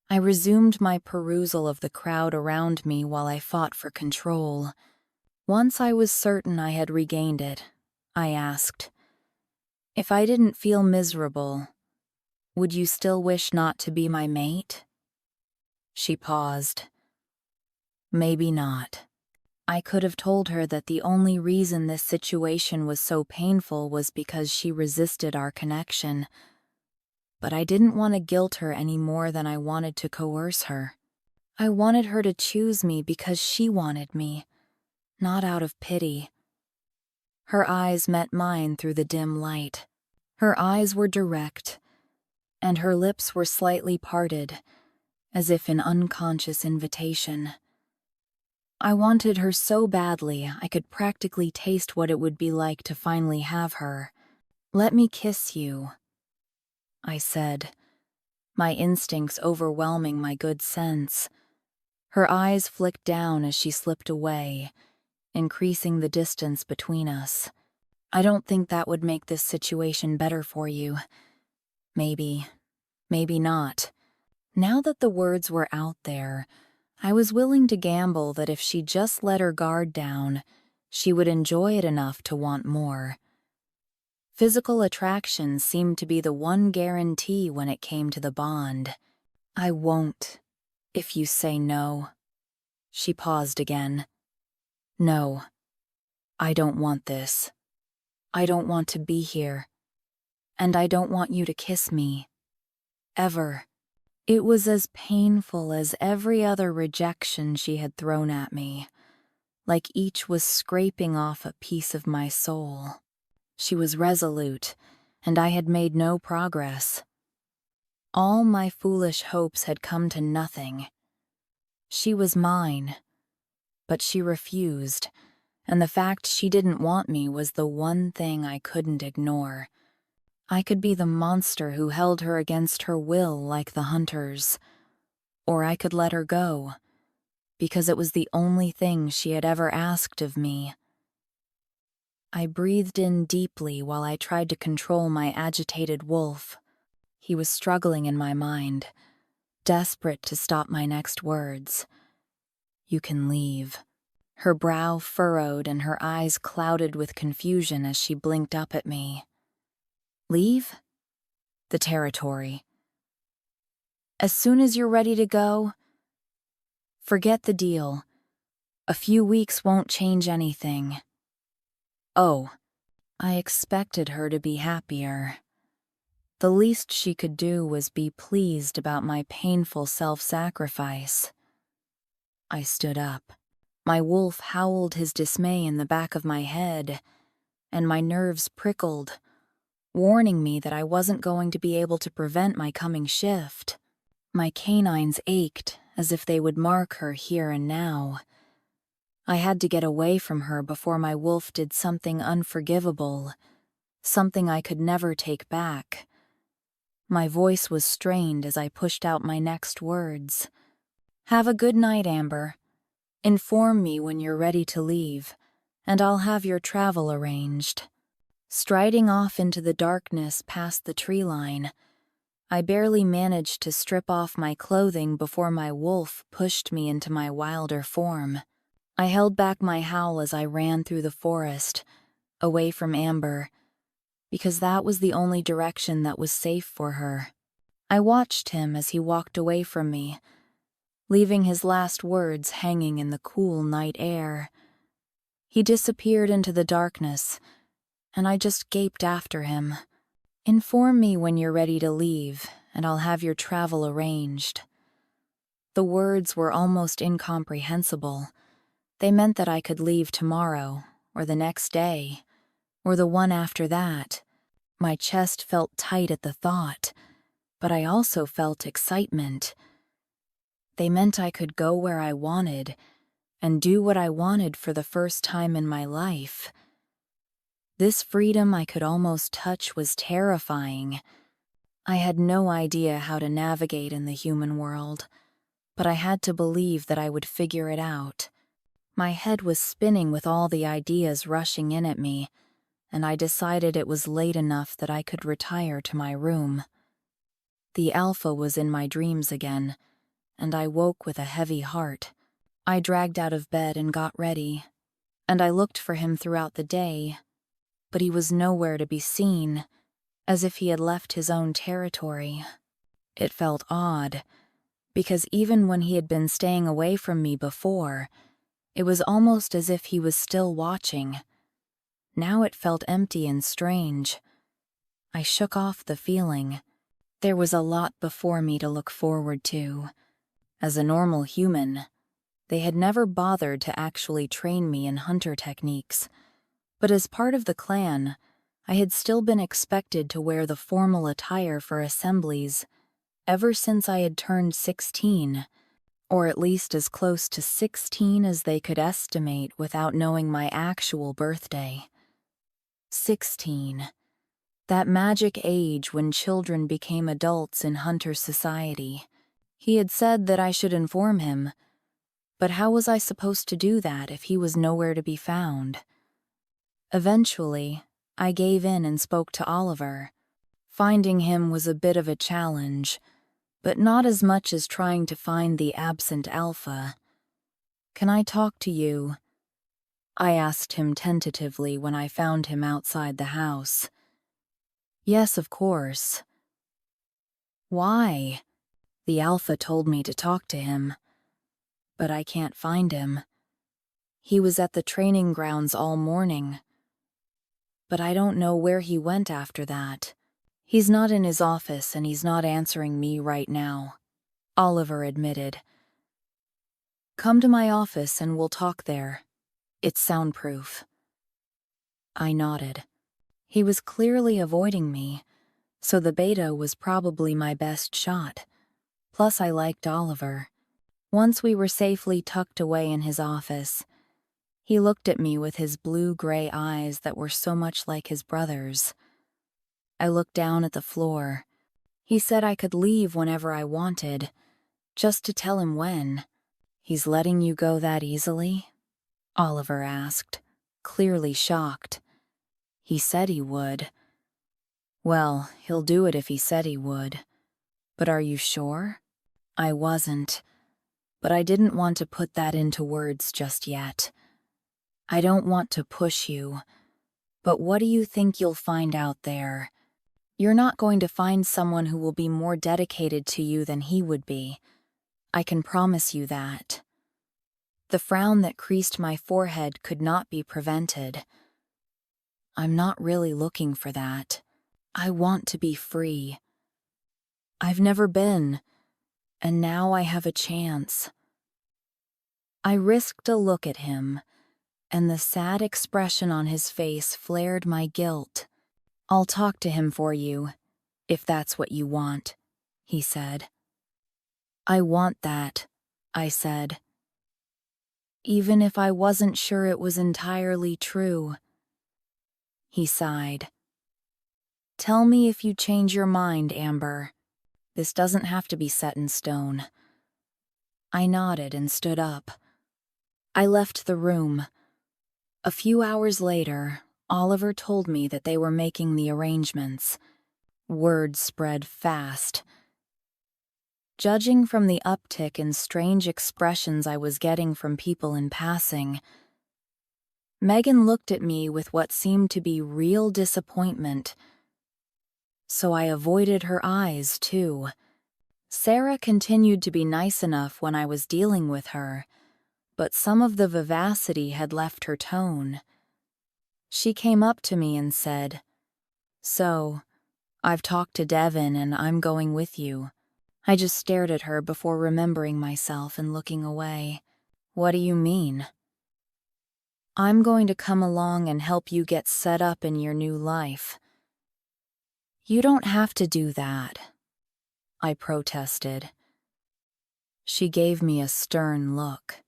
I resumed my perusal of the crowd around me while I fought for control. Once I was certain I had regained it, I asked, "If I didn't feel miserable, would you still wish not to be my mate?" She paused. "Maybe not." I could have told her that the only reason this situation was so painful was because she resisted our connection, but I didn't want to guilt her any more than I wanted to coerce her. I wanted her to choose me because she wanted me, not out of pity. Her eyes met mine through the dim light. Her eyes were direct, and her lips were slightly parted, as if in unconscious invitation. I wanted her so badly I could practically taste what it would be like to finally have her. "Let me kiss you," I said, my instincts overwhelming my good sense. Her eyes flicked down as she slipped away, increasing the distance between us. "I don't think that would make this situation better for you. Maybe, maybe not." Now that the words were out there, I was willing to gamble that if she just let her guard down, she would enjoy it enough to want more. Physical attraction seemed to be the one guarantee when it came to the bond. "I won't, if you say no." She paused again. "No, I don't want this." I don't want to be here. And I don't want you to kiss me. Ever. It was as painful as every other rejection she had thrown at me, like each was scraping off a piece of my soul. She was resolute, and I had made no progress. All my foolish hopes had come to nothing. She was mine, but she refused, and the fact she didn't want me was the one thing I couldn't ignore. I could be the monster who held her against her will like the hunters, or I could let her go, because it was the only thing she had ever asked of me. I breathed in deeply while I tried to control my agitated wolf. He was struggling in my mind, desperate to stop my next words. You can leave. Her brow furrowed and her eyes clouded with confusion as she blinked up at me. Leave? The territory. As soon as you're ready to go, forget the deal. A few weeks won't change anything. Oh, I expected her to be happier. The least she could do was be pleased about my painful self-sacrifice. I stood up. My wolf howled his dismay in the back of my head, and my nerves prickled, warning me that I wasn't going to be able to prevent my coming shift. My canines ached as if they would mark her here and now. I had to get away from her before my wolf did something unforgivable, something I could never take back. My voice was strained as I pushed out my next words. Have a good night, Amber. Inform me when you're ready to leave, and I'll have your travel arranged. Striding off into the darkness past the tree line, I barely managed to strip off my clothing before my wolf pushed me into my wilder form. I held back my howl as I ran through the forest, away from Amber, because that was the only direction that was safe for her. I watched him as he walked away from me, leaving his last words hanging in the cool night air. He disappeared into the darkness, and I just gaped after him. Inform me when you're ready to leave, and I'll have your travel arranged. The words were almost incomprehensible. They meant that I could leave tomorrow, or the next day, or the one after that. My chest felt tight at the thought, but I also felt excitement. They meant I could go where I wanted, and do what I wanted for the first time in my life. This freedom I could almost touch was terrifying. I had no idea how to navigate in the human world, but I had to believe that I would figure it out. My head was spinning with all the ideas rushing in at me, and I decided it was late enough that I could retire to my room. The alpha was in my dreams again, and I woke with a heavy heart. I dragged out of bed and got ready, and I looked for him throughout the day, but he was nowhere to be seen, as if he had left his own territory. It felt odd, because even when he had been staying away from me before, it was almost as if he was still watching. Now it felt empty and strange. I shook off the feeling. There was a lot before me to look forward to. As a normal human, they had never bothered to actually train me in hunter techniques, but as part of the clan, I had still been expected to wear the formal attire for assemblies ever since I had turned 16, or at least as close to 16 as they could estimate without knowing my actual birthday. 16. That magic age when children became adults in hunter society. He had said that I should inform him, but how was I supposed to do that if he was nowhere to be found? Eventually, I gave in and spoke to Oliver. Finding him was a bit of a challenge, but not as much as trying to find the absent alpha. Can I talk to you? I asked him tentatively when I found him outside the house. Yes, of course. Why? The alpha told me to talk to him, but I can't find him. He was at the training grounds all morning. but I don't know where he went after that. He's not in his office and he's not answering me right now," Oliver admitted. "Come to my office and we'll talk there. It's soundproof." I nodded. He was clearly avoiding me, so the beta was probably my best shot. Plus, I liked Oliver. Once we were safely tucked away in his office, he looked at me with his blue-gray eyes that were so much like his brother's. I looked down at the floor. He said I could leave whenever I wanted, just to tell him when. "He's letting you go that easily?" Oliver asked, clearly shocked. "He said he would." "Well, he'll do it if he said he would. But are you sure?" I wasn't, but I didn't want to put that into words just yet. "I don't want to push you, but what do you think you'll find out there? You're not going to find someone who will be more dedicated to you than he would be. I can promise you that." The frown that creased my forehead could not be prevented. "I'm not really looking for that. I want to be free. I've never been, and now I have a chance." I risked a look at him, and the sad expression on his face flared my guilt. "I'll talk to him for you, if that's what you want," he said. "I want that," I said. Even if I wasn't sure it was entirely true. He sighed. "Tell me if you change your mind, Amber. This doesn't have to be set in stone." I nodded and stood up. I left the room. A few hours later, Oliver told me that they were making the arrangements. Word spread fast. Judging from the uptick in strange expressions I was getting from people in passing, Megan looked at me with what seemed to be real disappointment. So I avoided her eyes, too. Sarah continued to be nice enough when I was dealing with her, but some of the vivacity had left her tone. She came up to me and said, "So, I've talked to Devon and I'm going with you." I just stared at her before remembering myself and looking away. "What do you mean?" "I'm going to come along and help you get set up in your new life." "You don't have to do that," I protested. She gave me a stern look.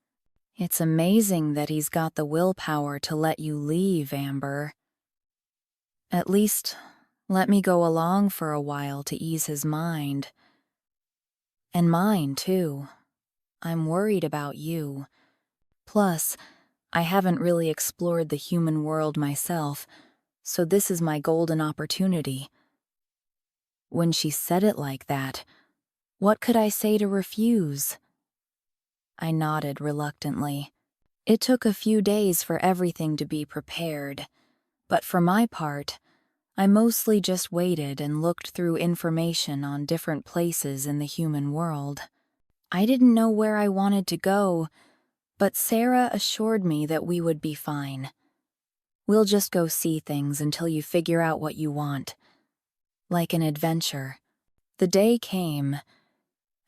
"It's amazing that he's got the willpower to let you leave, Amber. At least, let me go along for a while to ease his mind. And mine, too. I'm worried about you. Plus, I haven't really explored the human world myself, so this is my golden opportunity." When she said it like that, what could I say to refuse? I nodded reluctantly. It took a few days for everything to be prepared, but for my part, I mostly just waited and looked through information on different places in the human world. I didn't know where I wanted to go, but Sarah assured me that we would be fine. "We'll just go see things until you figure out what you want. Like an adventure." The day came,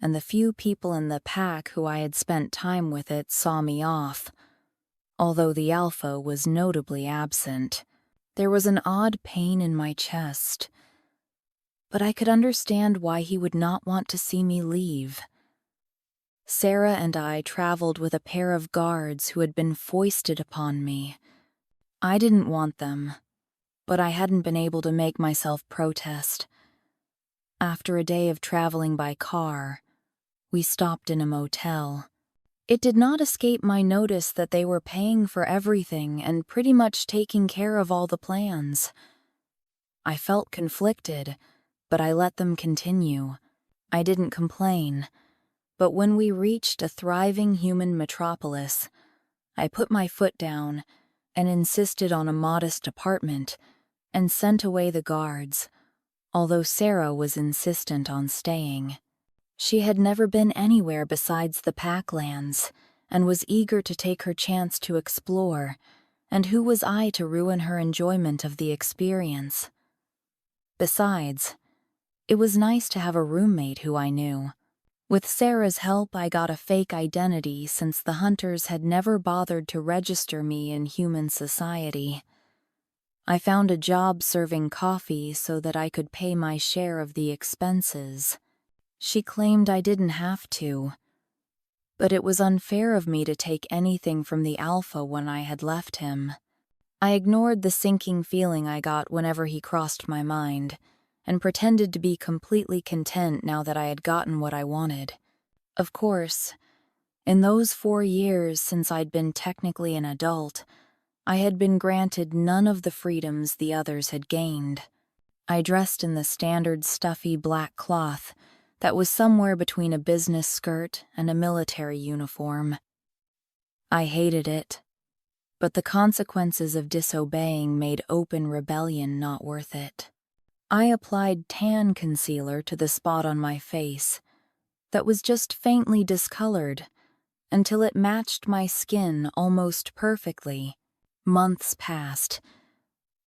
and the few people in the pack who I had spent time with it saw me off, although the alpha was notably absent. There was an odd pain in my chest, but I could understand why he would not want to see me leave. Sarah and I traveled with a pair of guards who had been foisted upon me. I didn't want them, but I hadn't been able to make myself protest. After a day of traveling by car, we stopped in a motel. It did not escape my notice that they were paying for everything and pretty much taking care of all the plans. I felt conflicted, but I let them continue. I didn't complain, but when we reached a thriving human metropolis, I put my foot down and insisted on a modest apartment and sent away the guards, although Sarah was insistent on staying. She had never been anywhere besides the Packlands and was eager to take her chance to explore, And who was I to ruin her enjoyment of the experience? Besides, it was nice to have a roommate who I knew. With Sarah's help, I got a fake identity since the hunters had never bothered to register me in human society. I found a job serving coffee so that I could pay my share of the expenses. She claimed I didn't have to, but it was unfair of me to take anything from the alpha when I had left him. I ignored the sinking feeling I got whenever he crossed my mind, and pretended to be completely content now that I had gotten what I wanted. Of course, in those 4 years since I'd been technically an adult, I had been granted none of the freedoms the others had gained. I dressed in the standard stuffy black cloth that was somewhere between a business skirt and a military uniform. I hated it, but the consequences of disobeying made open rebellion not worth it. I applied tan concealer to the spot on my face that was just faintly discolored until it matched my skin almost perfectly. Months passed,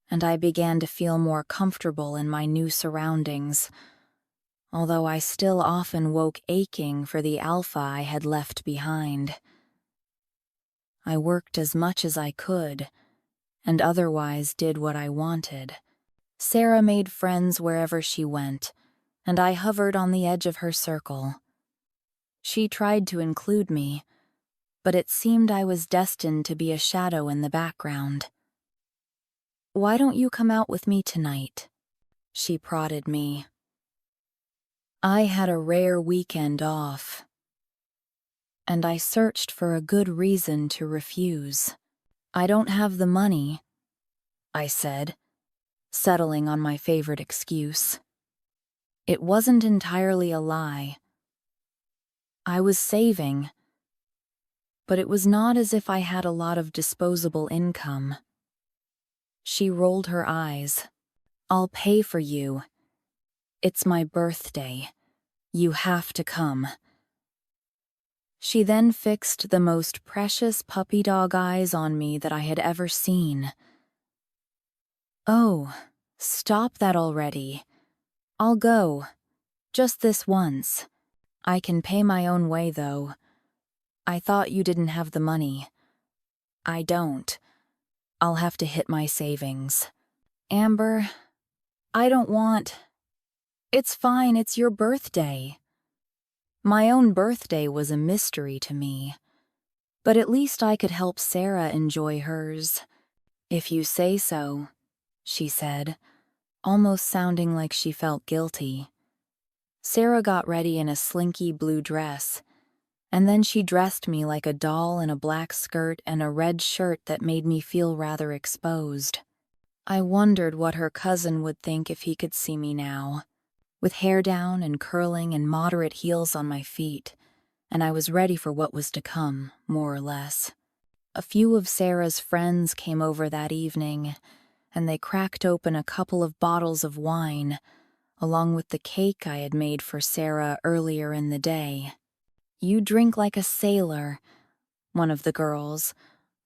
and I began to feel more comfortable in my new surroundings, although I still often woke aching for the alpha I had left behind. I worked as much as I could, and otherwise did what I wanted. Sarah made friends wherever she went, and I hovered on the edge of her circle. She tried to include me, but it seemed I was destined to be a shadow in the background. "Why don't you come out with me tonight?" she prodded me. I had a rare weekend off, and I searched for a good reason to refuse. "I don't have the money," I said, settling on my favorite excuse. It wasn't entirely a lie. I was saving, but it was not as if I had a lot of disposable income. She rolled her eyes. "I'll pay for you. It's my birthday. You have to come." She then fixed the most precious puppy dog eyes on me that I had ever seen. "Oh, stop that already. I'll go. Just this once. I can pay my own way, though. I thought you didn't have the money." "I don't. I'll have to hit my savings." "Amber, I don't want... It's fine, it's your birthday." My own birthday was a mystery to me, but at least I could help Sarah enjoy hers. "If you say so," she said, almost sounding like she felt guilty. Sarah got ready in a slinky blue dress, and then she dressed me like a doll in a black skirt and a red shirt that made me feel rather exposed. I wondered what her cousin would think if he could see me now, with hair down and curling and moderate heels on my feet, and I was ready for what was to come, more or less. A few of Sarah's friends came over that evening, and they cracked open a couple of bottles of wine, along with the cake I had made for Sarah earlier in the day. "You drink like a sailor," one of the girls,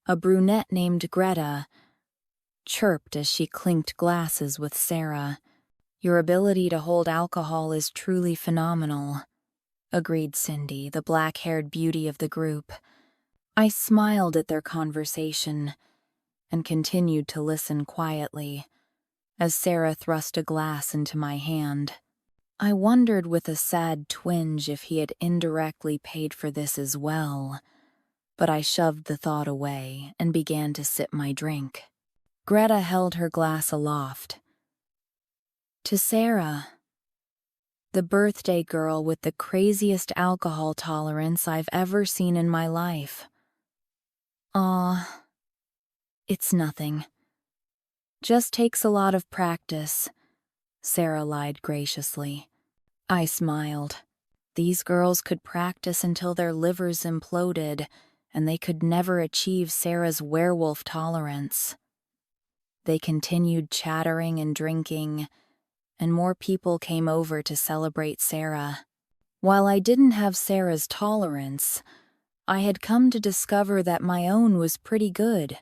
a brunette named Greta, chirped as she clinked glasses with Sarah. "Your ability to hold alcohol is truly phenomenal," agreed Cindy, the black-haired beauty of the group. I smiled at their conversation and continued to listen quietly as Sarah thrust a glass into my hand. I wondered with a sad twinge if he had indirectly paid for this as well, but I shoved the thought away and began to sip my drink. Greta held her glass aloft. "To Sarah, the birthday girl with the craziest alcohol tolerance I've ever seen in my life." "Aw, it's nothing. Just takes a lot of practice," Sarah lied graciously. I smiled. These girls could practice until their livers imploded, and they could never achieve Sarah's werewolf tolerance. They continued chattering and drinking, and more people came over to celebrate Sarah. While I didn't have Sarah's tolerance, I had come to discover that my own was pretty good.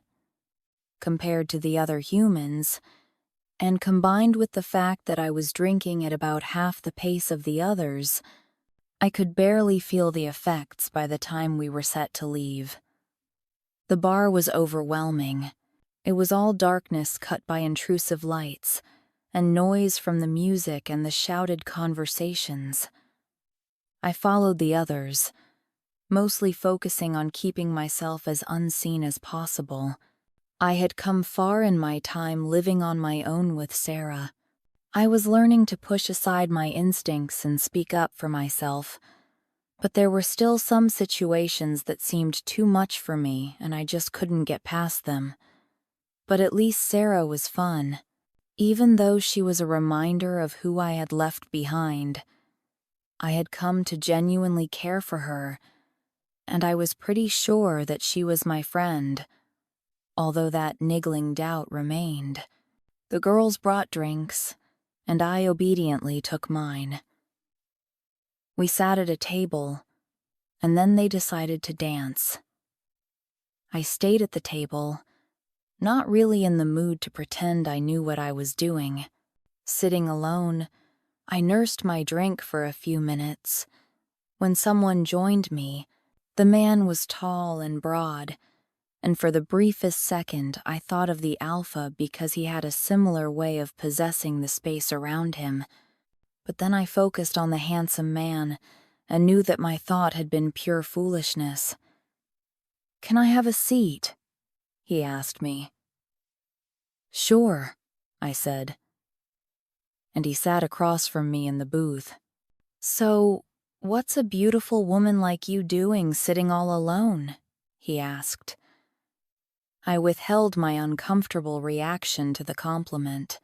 compared to the other humans, and combined with the fact that I was drinking at about half the pace of the others, I could barely feel the effects by the time we were set to leave. The bar was overwhelming. It was all darkness cut by intrusive lights, and noise from the music and the shouted conversations. I followed the others, mostly focusing on keeping myself as unseen as possible. I had come far in my time living on my own with Sarah. I was learning to push aside my instincts and speak up for myself, but there were still some situations that seemed too much for me and I just couldn't get past them. But at least Sarah was fun, even though she was a reminder of who I had left behind. I had come to genuinely care for her, and I was pretty sure that she was my friend, although that niggling doubt remained. The girls brought drinks, and I obediently took mine. We sat at a table, and then they decided to dance. I stayed at the table, not really in the mood to pretend I knew what I was doing. Sitting alone, I nursed my drink for a few minutes. When someone joined me, the man was tall and broad, and for the briefest second I thought of the alpha because he had a similar way of possessing the space around him. But then I focused on the handsome man and knew that my thought had been pure foolishness. "Can I have a seat?" he asked me. "Sure," I said. And he sat across from me in the booth. "So, what's a beautiful woman like you doing sitting all alone?" he asked. I withheld my uncomfortable reaction to the compliment.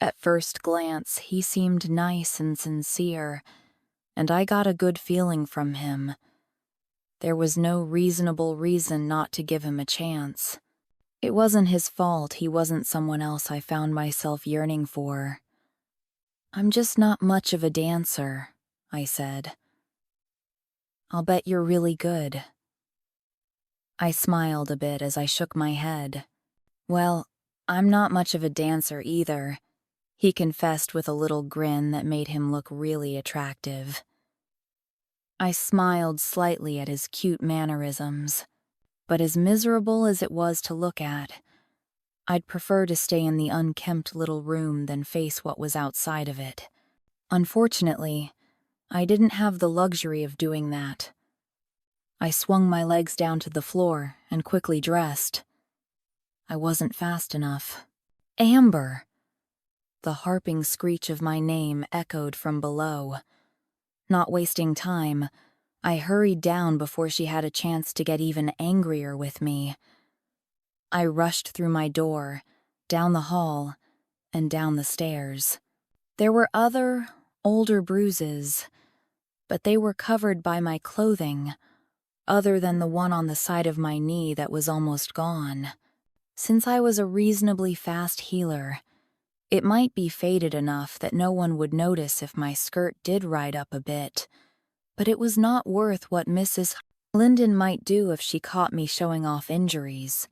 At first glance, he seemed nice and sincere, and I got a good feeling from him. There was no reasonable reason not to give him a chance. It wasn't his fault he wasn't someone else I found myself yearning for. "I'm just not much of a dancer," I said. "I'll bet you're really good." I smiled a bit as I shook my head. "Well, I'm not much of a dancer either," he confessed with a little grin that made him look really attractive. I smiled slightly at his cute mannerisms, but as miserable as it was to look at, I'd prefer to stay in the unkempt little room than face what was outside of it. Unfortunately, I didn't have the luxury of doing that. I swung my legs down to the floor and quickly dressed. I wasn't fast enough. "Amber!" The harping screech of my name echoed from below. Not wasting time, I hurried down before she had a chance to get even angrier with me. I rushed through my door, down the hall, and down the stairs. There were other, older bruises, but they were covered by my clothing, other than the one on the side of my knee that was almost gone. Since I was a reasonably fast healer, it might be faded enough that no one would notice if my skirt did ride up a bit, but it was not worth what Mrs. Linden might do if she caught me showing off injuries,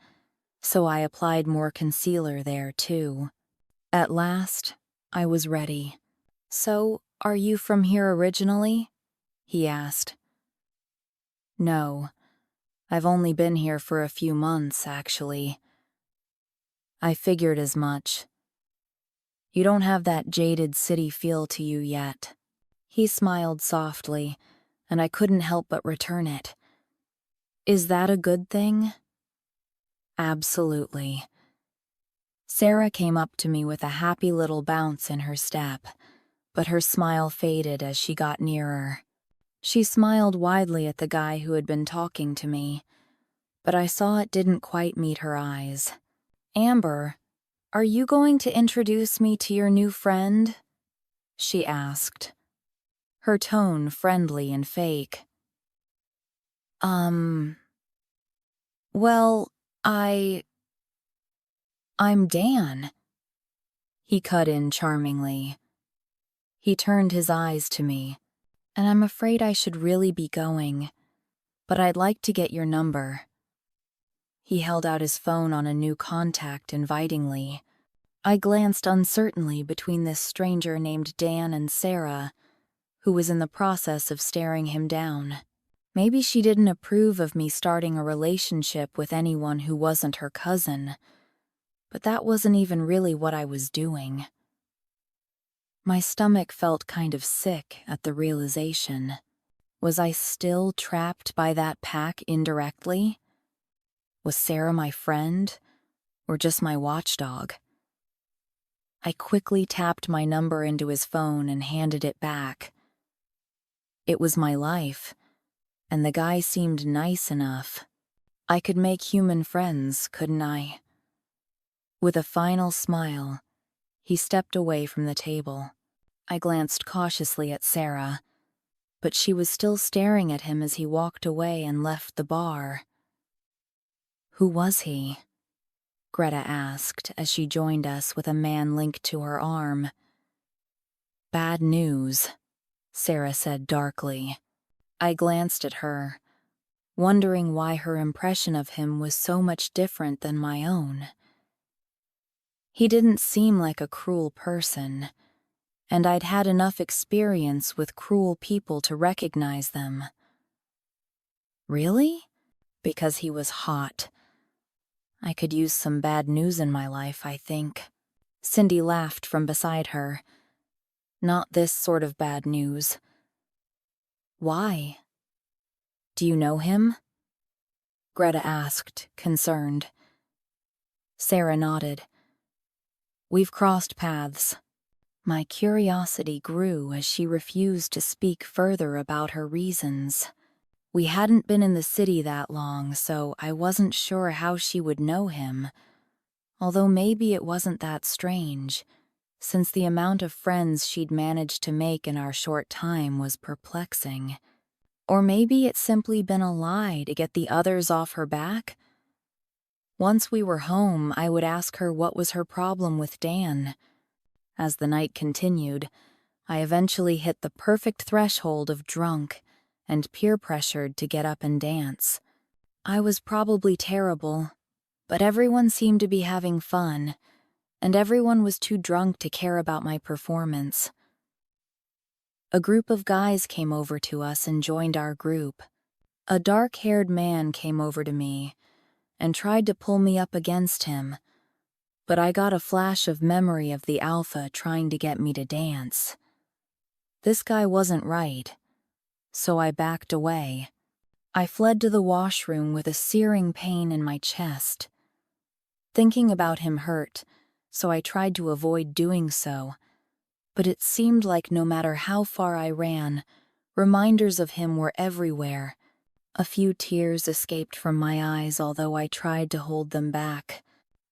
so I applied more concealer there too. At last, I was ready. "So, are you from here originally?" he asked. "No, I've only been here for a few months, actually." I figured as much. "You don't have that jaded city feel to you yet." He smiled softly, and I couldn't help but return it. "Is that a good thing?" "Absolutely." Sarah came up to me with a happy little bounce in her step, but her smile faded as she got nearer. She smiled widely at the guy who had been talking to me, but I saw it didn't quite meet her eyes. "Amber, are you going to introduce me to your new friend?" she asked, her tone friendly and fake. Well, I'm Dan," he cut in charmingly. He turned his eyes to me, "and I'm afraid I should really be going, but I'd like to get your number." He held out his phone on a new contact invitingly. I glanced uncertainly between this stranger named Dan and Sarah, who was in the process of staring him down. Maybe she didn't approve of me starting a relationship with anyone who wasn't her cousin, but that wasn't even really what I was doing. My stomach felt kind of sick at the realization. Was I still trapped by that pack indirectly? Was Sarah my friend, or just my watchdog? I quickly tapped my number into his phone and handed it back. It was my life, and the guy seemed nice enough. I could make human friends, couldn't I? With a final smile, he stepped away from the table. I glanced cautiously at Sarah, but she was still staring at him as he walked away and left the bar. Who was he? Greta asked as she joined us with a man linked to her arm. Bad news, Sarah said darkly. I glanced at her, wondering why her impression of him was so much different than my own. He didn't seem like a cruel person, and I'd had enough experience with cruel people to recognize them. Really? Because he was hot. I could use some bad news in my life, I think. Cindy laughed from beside her. Not this sort of bad news. Why? Do you know him? Greta asked, concerned. Sarah nodded. We've crossed paths. My curiosity grew as she refused to speak further about her reasons. We hadn't been in the city that long, so I wasn't sure how she would know him, although maybe it wasn't that strange, since the amount of friends she'd managed to make in our short time was perplexing. Or maybe it's simply been a lie to get the others off her back? Once we were home, I would ask her what was her problem with Dan. As the night continued, I eventually hit the perfect threshold of drunk and peer-pressured to get up and dance. I was probably terrible, but everyone seemed to be having fun, and everyone was too drunk to care about my performance. A group of guys came over to us and joined our group. A dark-haired man came over to me and tried to pull me up against him, but I got a flash of memory of the alpha trying to get me to dance. This guy wasn't right, so I backed away. I fled to the washroom with a searing pain in my chest. Thinking about him hurt, so I tried to avoid doing so, but it seemed like no matter how far I ran, reminders of him were everywhere. A few tears escaped from my eyes, although I tried to hold them back.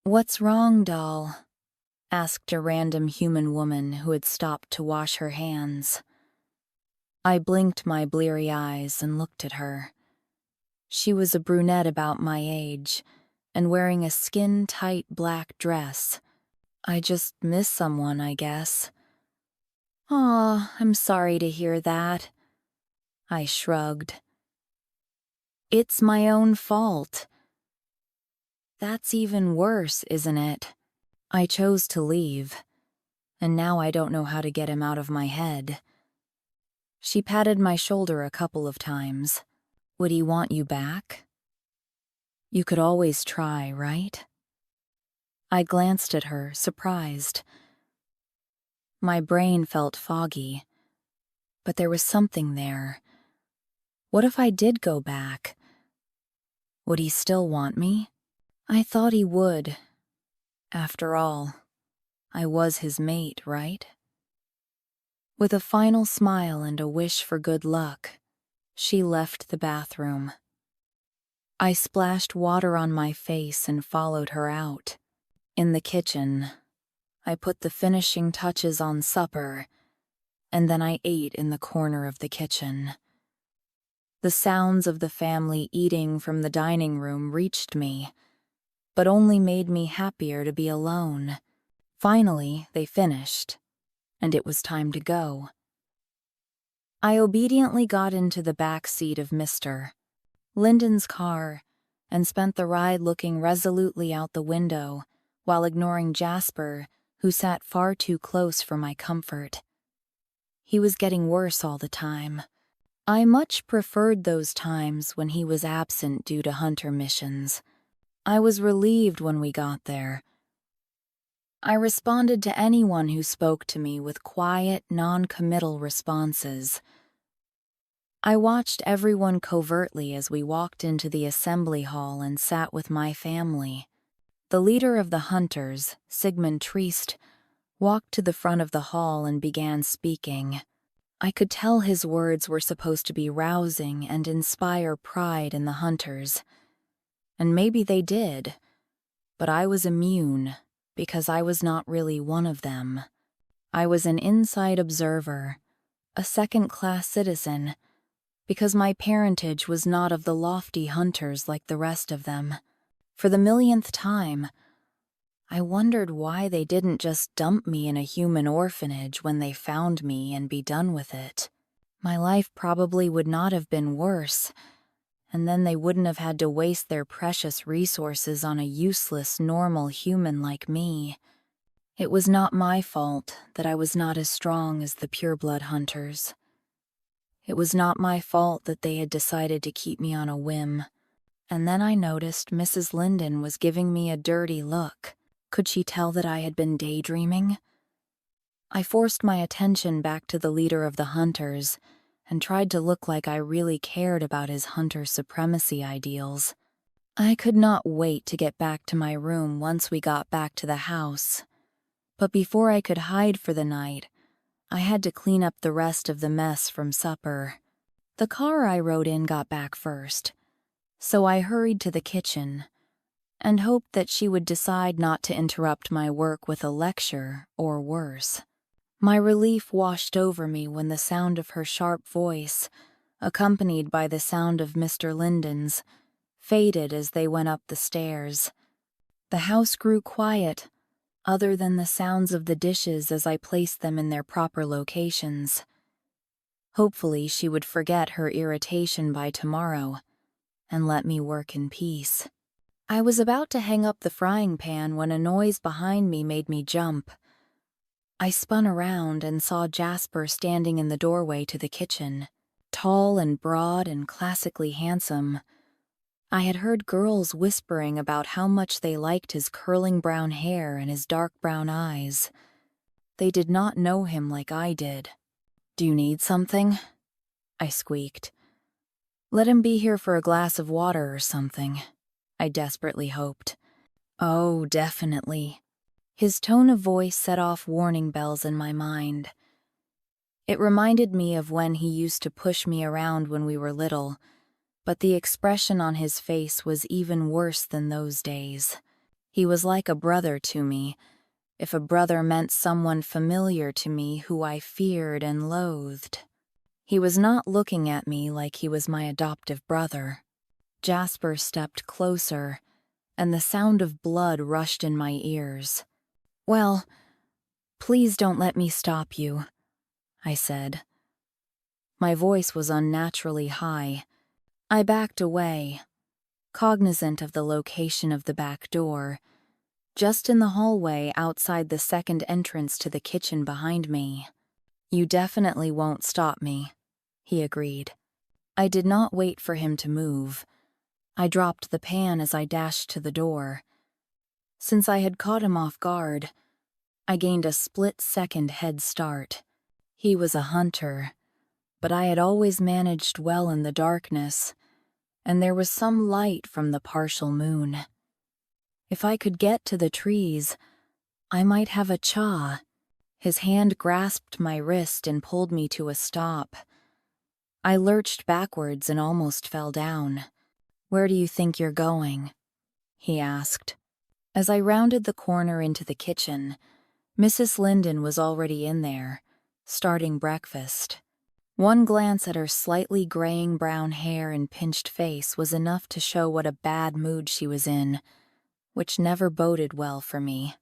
"What's wrong, doll?" asked a random human woman who had stopped to wash her hands. I blinked my bleary eyes and looked at her. She was a brunette about my age, and wearing a skin-tight black dress. I just missed someone, I guess. "Aw, I'm sorry to hear that." I shrugged. "It's my own fault." "That's even worse, isn't it?" I chose to leave, and now I don't know how to get him out of my head. She patted my shoulder a couple of times. "Would he want you back?" "You could always try, right?" I glanced at her, surprised. My brain felt foggy, but there was something there. What if I did go back? Would he still want me? I thought he would. After all, I was his mate, right? With a final smile and a wish for good luck, she left the bathroom. I splashed water on my face and followed her out. In the kitchen, I put the finishing touches on supper, and then I ate in the corner of the kitchen. The sounds of the family eating from the dining room reached me, but only made me happier to be alone. Finally, they finished, and it was time to go. I obediently got into the back seat of Mr. Lyndon's car and spent the ride looking resolutely out the window while ignoring Jasper, who sat far too close for my comfort. He was getting worse all the time. I much preferred those times when he was absent due to hunter missions. I was relieved when we got there. I responded to anyone who spoke to me with quiet, non-committal responses. I watched everyone covertly as we walked into the assembly hall and sat with my family. The leader of the hunters, Sigmund Triest, walked to the front of the hall and began speaking. I could tell his words were supposed to be rousing and inspire pride in the hunters. And maybe they did, but I was immune because I was not really one of them. I was an inside observer, a second-class citizen, because my parentage was not of the lofty hunters like the rest of them. For the millionth time, I wondered why they didn't just dump me in a human orphanage when they found me and be done with it. My life probably would not have been worse, and then they wouldn't have had to waste their precious resources on a useless, normal human like me. It was not my fault that I was not as strong as the pureblood hunters. It was not my fault that they had decided to keep me on a whim. And then I noticed Mrs. Linden was giving me a dirty look. Could she tell that I had been daydreaming? I forced my attention back to the leader of the hunters and tried to look like I really cared about his hunter supremacy ideals. I could not wait to get back to my room once we got back to the house. But before I could hide for the night, I had to clean up the rest of the mess from supper. The car I rode in got back first, so I hurried to the kitchen and hoped that she would decide not to interrupt my work with a lecture or worse. My relief washed over me when the sound of her sharp voice, accompanied by the sound of Mr. Linden's, faded as they went up the stairs. The house grew quiet, other than the sounds of the dishes as I placed them in their proper locations. Hopefully she would forget her irritation by tomorrow and let me work in peace. I was about to hang up the frying pan when a noise behind me made me jump. I spun around and saw Jasper standing in the doorway to the kitchen, tall and broad and classically handsome. I had heard girls whispering about how much they liked his curling brown hair and his dark brown eyes. They did not know him like I did. "Do you need something?" I squeaked. "Let him be here for a glass of water or something," I desperately hoped. "Oh, definitely." His tone of voice set off warning bells in my mind. It reminded me of when he used to push me around when we were little, but the expression on his face was even worse than those days. He was like a brother to me, if a brother meant someone familiar to me who I feared and loathed. He was not looking at me like he was my adoptive brother. Jasper stepped closer, and the sound of blood rushed in my ears. "Well, please don't let me stop you," I said. My voice was unnaturally high. I backed away, cognizant of the location of the back door, just in the hallway outside the second entrance to the kitchen behind me. "You definitely won't stop me," he agreed. I did not wait for him to move. I dropped the pan as I dashed to the door. Since I had caught him off guard, I gained a split-second head start. He was a hunter, but I had always managed well in the darkness, and there was some light from the partial moon. If I could get to the trees, I might have a chaw. His hand grasped my wrist and pulled me to a stop. I lurched backwards and almost fell down. "Where do you think you're going?" he asked. As I rounded the corner into the kitchen, Mrs. Linden was already in there, starting breakfast. One glance at her slightly graying brown hair and pinched face was enough to show what a bad mood she was in, which never boded well for me.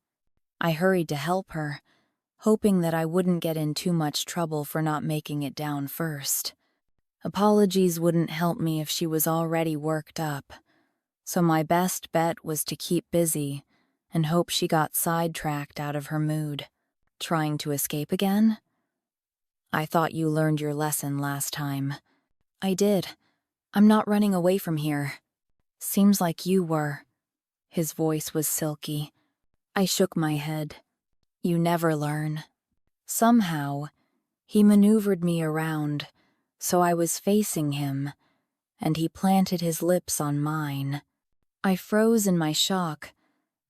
I hurried to help her, hoping that I wouldn't get in too much trouble for not making it down first. Apologies wouldn't help me if she was already worked up, So my best bet was to keep busy and hope she got sidetracked out of her mood. Trying to escape again? I thought you learned your lesson last time. I did. I'm not running away from here. Seems like you were. His voice was silky. I shook my head. You never learn. Somehow, he maneuvered me around, so I was facing him, and he planted his lips on mine. I froze in my shock,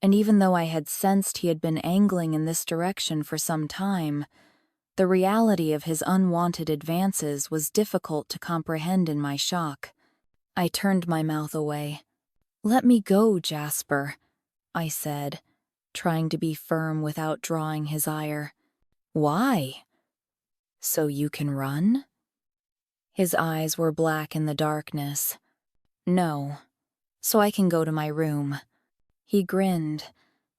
and even though I had sensed he had been angling in this direction for some time, the reality of his unwanted advances was difficult to comprehend in my shock. I turned my mouth away. Let me go, Jasper, I said, trying to be firm without drawing his ire. Why? So you can run? His eyes were black in the darkness. No, so I can go to my room. He grinned,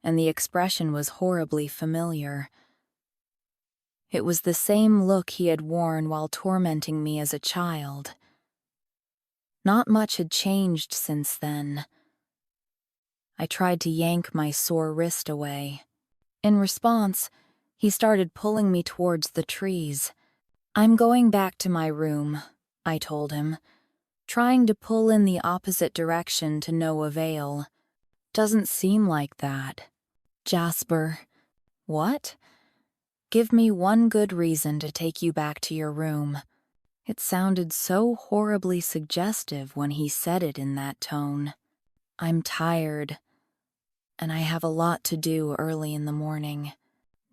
and the expression was horribly familiar. It was the same look he had worn while tormenting me as a child. Not much had changed since then. I tried to yank my sore wrist away. In response, he started pulling me towards the trees. I'm going back to my room, I told him, trying to pull in the opposite direction to no avail. Doesn't seem like that. Jasper. What? Give me one good reason to take you back to your room. It sounded so horribly suggestive when he said it in that tone. I'm tired, and I have a lot to do early in the morning.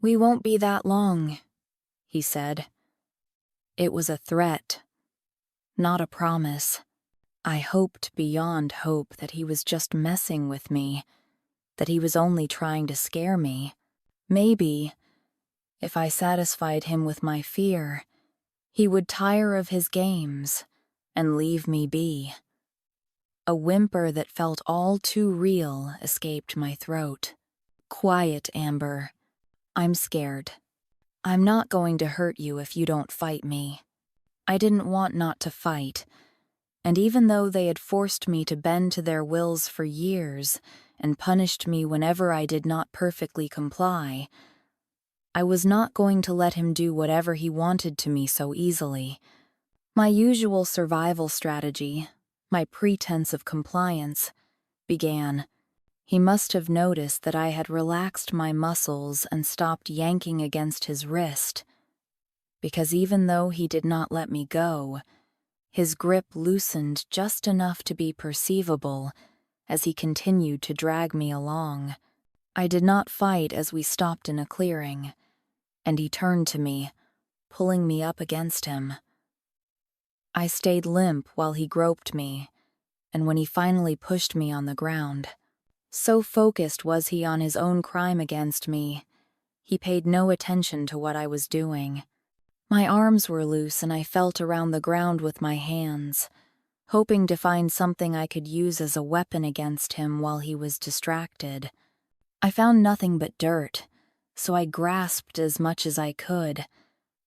We won't be that long, he said. It was a threat, not a promise. I hoped beyond hope that he was just messing with me, that he was only trying to scare me. Maybe, if I satisfied him with my fear, he would tire of his games and leave me be. A whimper that felt all too real escaped my throat. Quiet, Amber. I'm scared. I'm not going to hurt you if you don't fight me. I didn't want not to fight, and even though they had forced me to bend to their wills for years and punished me whenever I did not perfectly comply, I was not going to let him do whatever he wanted to me so easily. My usual survival strategy, my pretense of compliance, began. He must have noticed that I had relaxed my muscles and stopped yanking against his wrist, because even though he did not let me go, his grip loosened just enough to be perceivable as he continued to drag me along. I did not fight as we stopped in a clearing, and he turned to me, pulling me up against him. I stayed limp while he groped me, and when he finally pushed me on the ground. So focused was he on his own crime against me, he paid no attention to what I was doing. My arms were loose and I felt around the ground with my hands, hoping to find something I could use as a weapon against him while he was distracted. I found nothing but dirt, so I grasped as much as I could,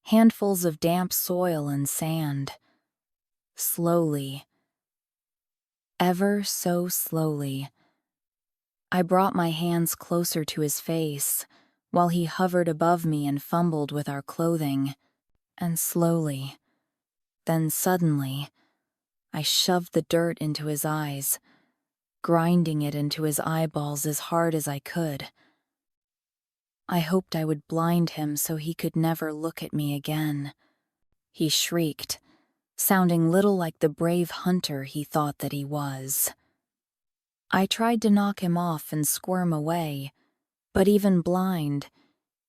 handfuls of damp soil and sand. Slowly, ever so slowly, I brought my hands closer to his face while he hovered above me and fumbled with our clothing. And slowly, then suddenly, I shoved the dirt into his eyes, grinding it into his eyeballs as hard as I could. I hoped I would blind him so he could never look at me again. He shrieked, sounding little like the brave hunter he thought that he was. I tried to knock him off and squirm away, but even blind,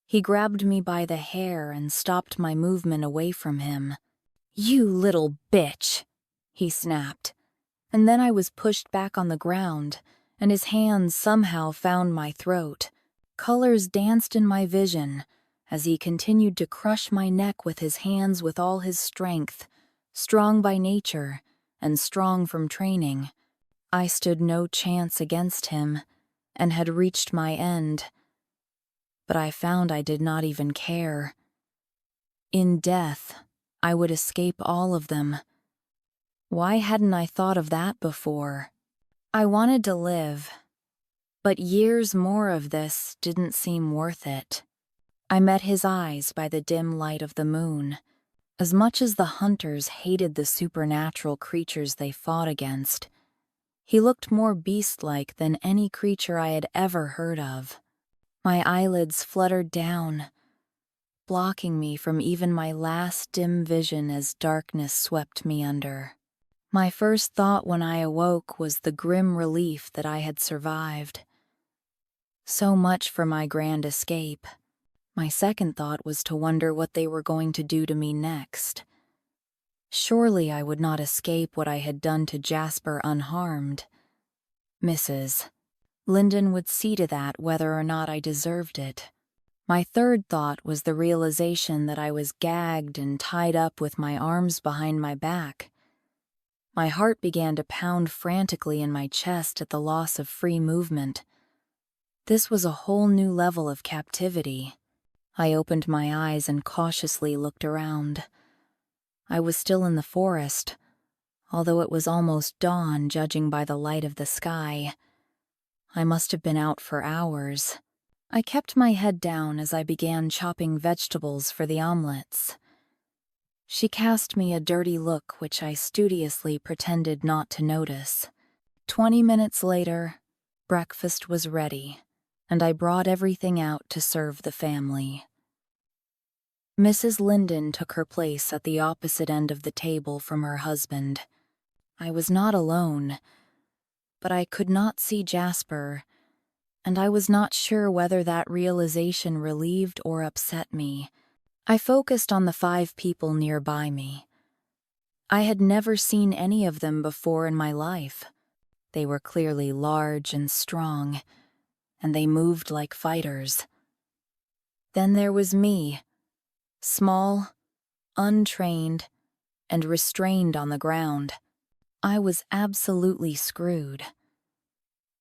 he grabbed me by the hair and stopped my movement away from him. You little bitch, he snapped, and then I was pushed back on the ground, and his hands somehow found my throat. Colors danced in my vision as he continued to crush my neck with his hands with all his strength, strong by nature and strong from training. I stood no chance against him and had reached my end, but I found I did not even care. In death, I would escape all of them. Why hadn't I thought of that before? I wanted to live, but years more of this didn't seem worth it. I met his eyes by the dim light of the moon. As much as the hunters hated the supernatural creatures they fought against, he looked more beast-like than any creature I had ever heard of. My eyelids fluttered down, blocking me from even my last dim vision as darkness swept me under. My first thought when I awoke was the grim relief that I had survived. So much for my grand escape. My second thought was to wonder what they were going to do to me next. Surely I would not escape what I had done to Jasper unharmed. Mrs. Linden would see to that whether or not I deserved it. My third thought was the realization that I was gagged and tied up with my arms behind my back. My heart began to pound frantically in my chest at the loss of free movement. This was a whole new level of captivity. I opened my eyes and cautiously looked around. I was still in the forest, although it was almost dawn judging by the light of the sky. I must have been out for hours. I kept my head down as I began chopping vegetables for the omelets. She cast me a dirty look which I studiously pretended not to notice. 20 minutes later, breakfast was ready, and I brought everything out to serve the family. Mrs. Linden took her place at the opposite end of the table from her husband. I was not alone, but I could not see Jasper, and I was not sure whether that realization relieved or upset me. I focused on the 5 people nearby me. I had never seen any of them before in my life. They were clearly large and strong, and they moved like fighters. Then there was me, small, untrained, and restrained on the ground. I was absolutely screwed.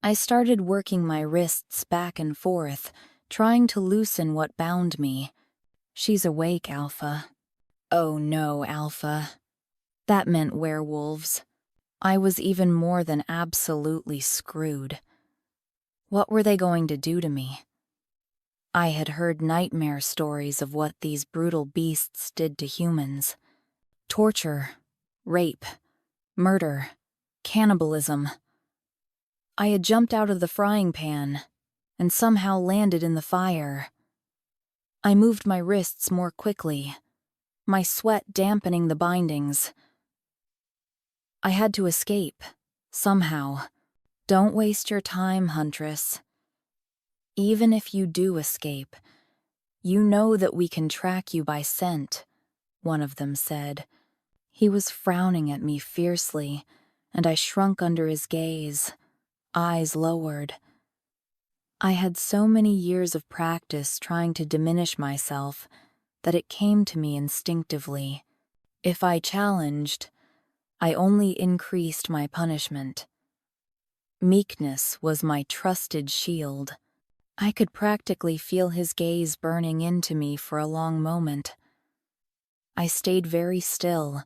I started working my wrists back and forth, trying to loosen what bound me. She's awake, Alpha. Oh no, Alpha. That meant werewolves. I was even more than absolutely screwed. What were they going to do to me? I had heard nightmare stories of what these brutal beasts did to humans. Torture, rape, murder, cannibalism. I had jumped out of the frying pan and somehow landed in the fire. I moved my wrists more quickly, my sweat dampening the bindings. I had to escape, somehow. Don't waste your time, Huntress. Even if you do escape, you know that we can track you by scent, one of them said. He was frowning at me fiercely, and I shrunk under his gaze, eyes lowered. I had so many years of practice trying to diminish myself that it came to me instinctively. If I challenged, I only increased my punishment. Meekness was my trusted shield. I could practically feel his gaze burning into me for a long moment. I stayed very still,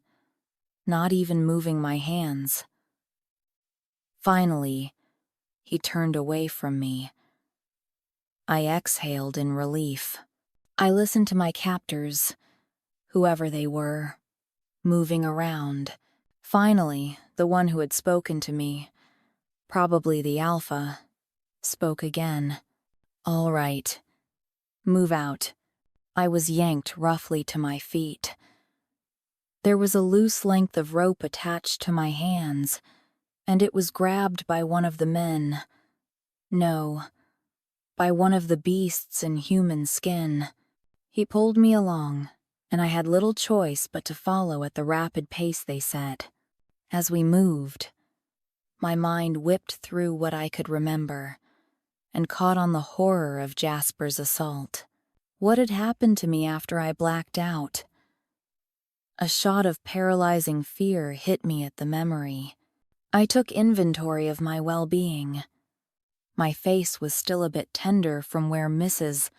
not even moving my hands. Finally, he turned away from me. I exhaled in relief. I listened to my captors, whoever they were, moving around. Finally, the one who had spoken to me, probably the Alpha, spoke again. All right. Move out. I was yanked roughly to my feet. There was a loose length of rope attached to my hands, and it was grabbed by one of the men. No, by one of the beasts in human skin. He pulled me along, and I had little choice but to follow at the rapid pace they set. As we moved, my mind whipped through what I could remember, and caught on the horror of Jasper's assault. What had happened to me after I blacked out? A shot of paralyzing fear hit me at the memory. I took inventory of my well-being. My face was still a bit tender from where Mrs.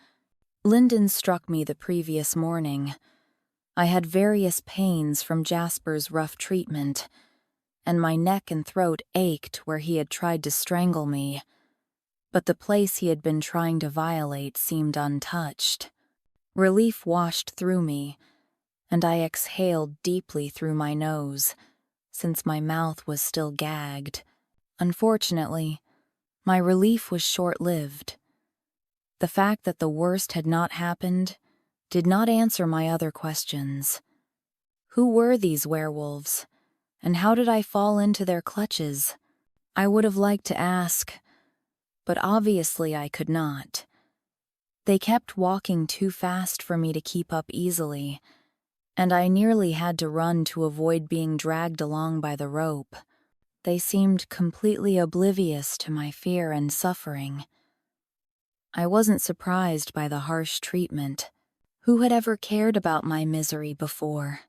Linden struck me the previous morning. I had various pains from Jasper's rough treatment, and my neck and throat ached where he had tried to strangle me, but the place he had been trying to violate seemed untouched. Relief washed through me, and I exhaled deeply through my nose, since my mouth was still gagged. Unfortunately, my relief was short-lived. The fact that the worst had not happened did not answer my other questions. Who were these werewolves, and how did I fall into their clutches? I would have liked to ask, but obviously I could not. They kept walking too fast for me to keep up easily, and I nearly had to run to avoid being dragged along by the rope. They seemed completely oblivious to my fear and suffering. I wasn't surprised by the harsh treatment. Who had ever cared about my misery before?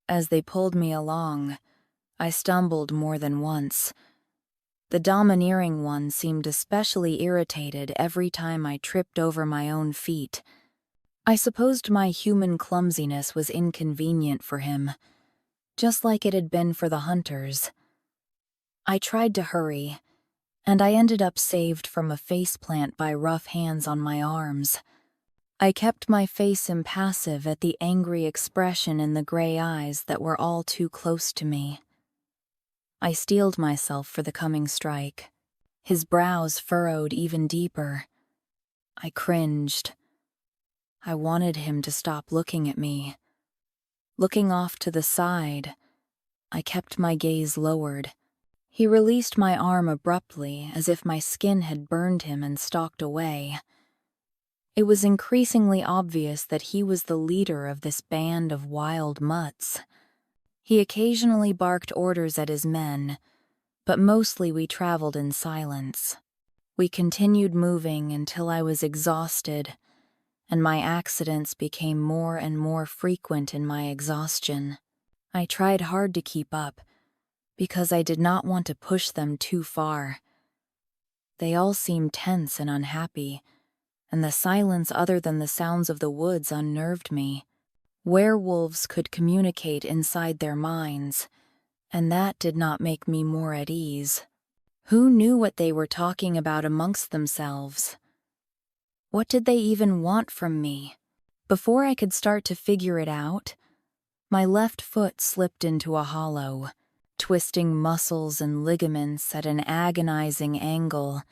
As they pulled me along, I stumbled more than once. The domineering one seemed especially irritated every time I tripped over my own feet. I supposed my human clumsiness was inconvenient for him, just like it had been for the hunters. I tried to hurry, and I ended up saved from a faceplant by rough hands on my arms. I kept my face impassive at the angry expression in the gray eyes that were all too close to me. I steeled myself for the coming strike. His brows furrowed even deeper. I cringed. I wanted him to stop looking at me. Looking off to the side, I kept my gaze lowered. He released my arm abruptly, as if my skin had burned him, and stalked away. It was increasingly obvious that he was the leader of this band of wild mutts. He occasionally barked orders at his men, but mostly we traveled in silence. We continued moving until I was exhausted, and my accidents became more and more frequent in my exhaustion. I tried hard to keep up, because I did not want to push them too far. They all seemed tense and unhappy, and the silence other than the sounds of the woods unnerved me. Werewolves could communicate inside their minds, and that did not make me more at ease. Who knew what they were talking about amongst themselves? What did they even want from me? Before I could start to figure it out, my left foot slipped into a hollow, twisting muscles and ligaments at an agonizing angle.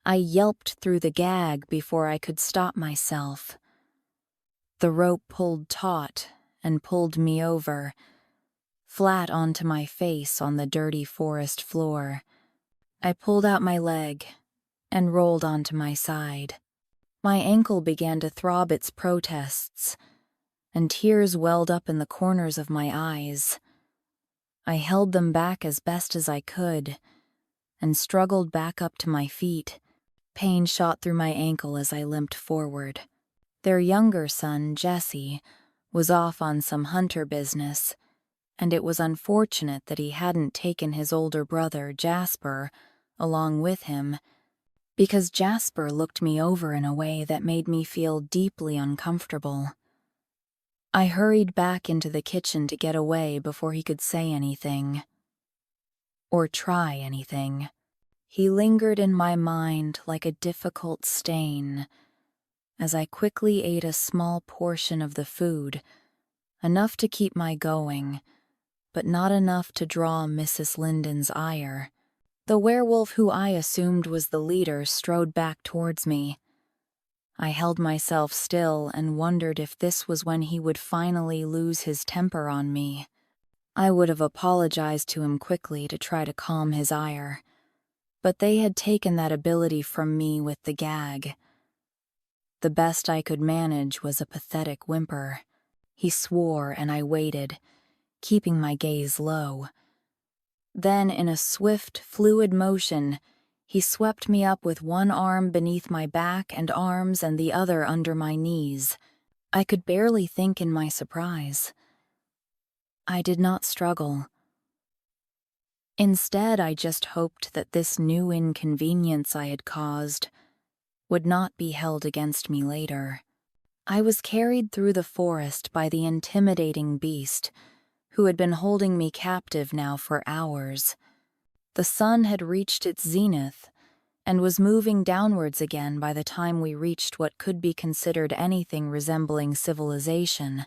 I yelped through the gag before I could stop myself. The rope pulled taut and pulled me over, flat onto my face on the dirty forest floor. I pulled out my leg and rolled onto my side. My ankle began to throb its protests, and tears welled up in the corners of my eyes. I held them back as best as I could, and struggled back up to my feet. Pain shot through my ankle as I limped forward. Their younger son, Jesse, was off on some hunter business, and it was unfortunate that he hadn't taken his older brother, Jasper, along with him, because Jasper looked me over in a way that made me feel deeply uncomfortable. I hurried back into the kitchen to get away before he could say anything. Or try anything. He lingered in my mind like a difficult stain, as I quickly ate a small portion of the food, enough to keep my going, but not enough to draw Mrs. Linden's ire. The werewolf who I assumed was the leader strode back towards me. I held myself still and wondered if this was when he would finally lose his temper on me. I would have apologized to him quickly to try to calm his ire, but they had taken that ability from me with the gag. The best I could manage was a pathetic whimper. He swore, and I waited, keeping my gaze low. Then, in a swift, fluid motion, he swept me up with one arm beneath my back and arms and the other under my knees. I could barely think in my surprise. I did not struggle. Instead, I just hoped that this new inconvenience I had caused would not be held against me later. I was carried through the forest by the intimidating beast, who had been holding me captive now for hours. The sun had reached its zenith and was moving downwards again by the time we reached what could be considered anything resembling civilization,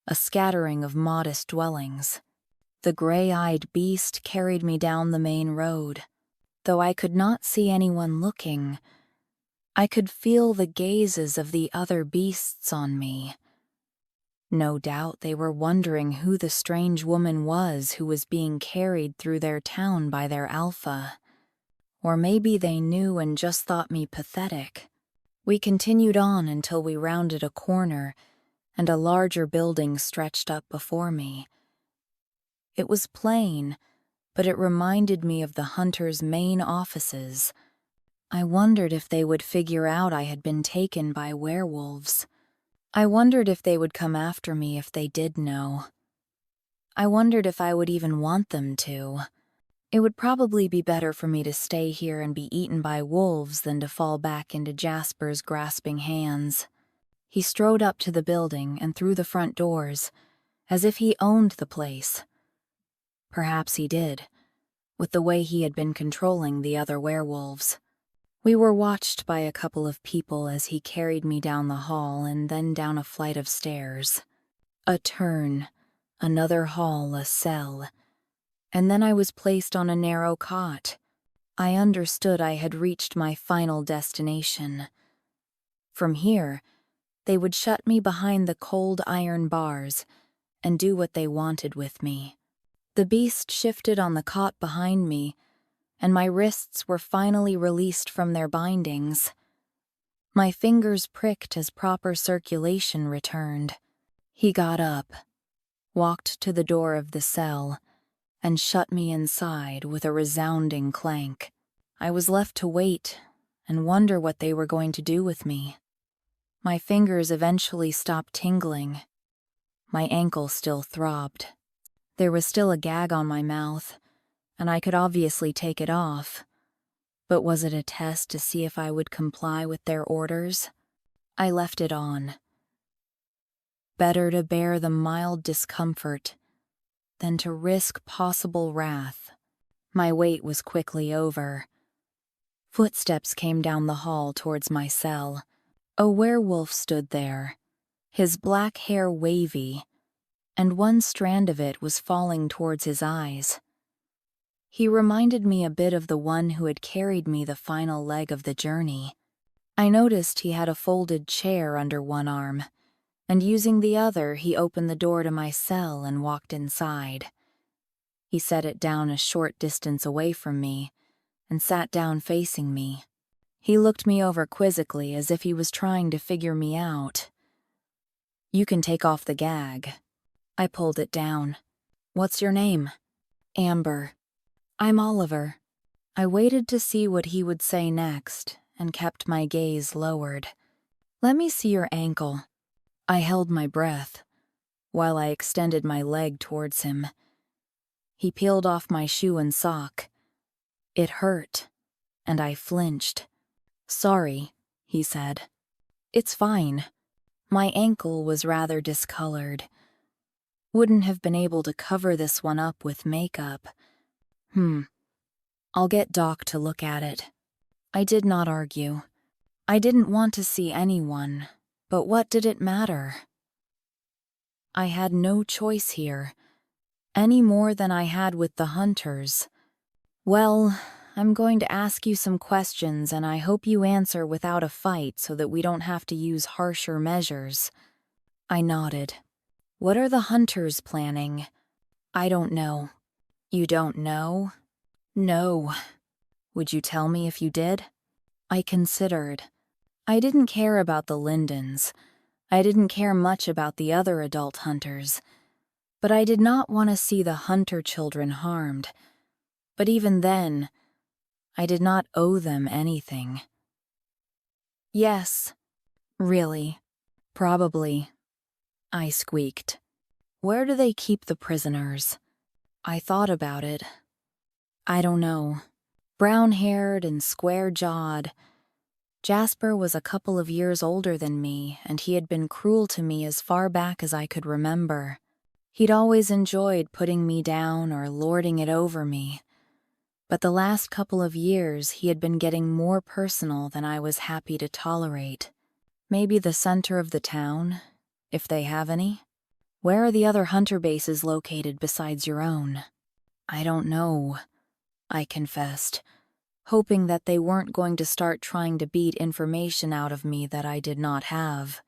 a scattering of modest dwellings. The gray-eyed beast carried me down the main road. Though I could not see anyone looking, I could feel the gazes of the other beasts on me. No doubt they were wondering who the strange woman was who was being carried through their town by their alpha. Or maybe they knew and just thought me pathetic. We continued on until we rounded a corner and a larger building stretched up before me. It was plain, but it reminded me of the hunters' main offices. I wondered if they would figure out I had been taken by werewolves. I wondered if they would come after me if they did know. I wondered if I would even want them to. It would probably be better for me to stay here and be eaten by wolves than to fall back into Jasper's grasping hands. He strode up to the building and through the front doors, as if he owned the place. Perhaps he did, with the way he had been controlling the other werewolves. We were watched by a couple of people as he carried me down the hall and then down a flight of stairs. A turn, another hall, a cell, and then I was placed on a narrow cot. I understood I had reached my final destination. From here, they would shut me behind the cold iron bars and do what they wanted with me. The beast shifted on the cot behind me, and my wrists were finally released from their bindings. My fingers pricked as proper circulation returned. He got up, walked to the door of the cell, and shut me inside with a resounding clank. I was left to wait and wonder what they were going to do with me. My fingers eventually stopped tingling. My ankle still throbbed. There was still a gag on my mouth, and I could obviously take it off. But was it a test to see if I would comply with their orders? I left it on. Better to bear the mild discomfort than to risk possible wrath. My wait was quickly over. Footsteps came down the hall towards my cell. A werewolf stood there, his black hair wavy, and one strand of it was falling towards his eyes. He reminded me a bit of the one who had carried me the final leg of the journey. I noticed he had a folded chair under one arm, and using the other, he opened the door to my cell and walked inside. He set it down a short distance away from me and sat down facing me. He looked me over quizzically as if he was trying to figure me out. "You can take off the gag." I pulled it down. "What's your name?" "Amber." "I'm Oliver." I waited to see what he would say next and kept my gaze lowered. "Let me see your ankle." I held my breath while I extended my leg towards him. He peeled off my shoe and sock. It hurt, and I flinched. "Sorry," he said. "It's fine." My ankle was rather discolored. Wouldn't have been able to cover this one up with makeup. I'll get Doc to look at it. I did not argue. I didn't want to see anyone, but what did it matter? I had no choice here, any more than I had with the hunters. "Well, I'm going to ask you some questions, and I hope you answer without a fight so that we don't have to use harsher measures." I nodded. "What are the hunters planning?" "I don't know." "You don't know?" "No." "Would you tell me if you did?" I considered. I didn't care about the Lindens. I didn't care much about the other adult hunters. But I did not want to see the hunter children harmed. But even then, I did not owe them anything. "Yes." "Really?" "Probably." I squeaked. "Where do they keep the prisoners?" I thought about it. I don't know. Brown-haired and square-jawed. Jasper was a couple of years older than me, and he had been cruel to me as far back as I could remember. He'd always enjoyed putting me down or lording it over me, but the last couple of years he had been getting more personal than I was happy to tolerate. Maybe the center of the town, if they have any? Where are the other hunter bases located besides your own? I don't know, I confessed, hoping that they weren't going to start trying to beat information out of me that I did not have.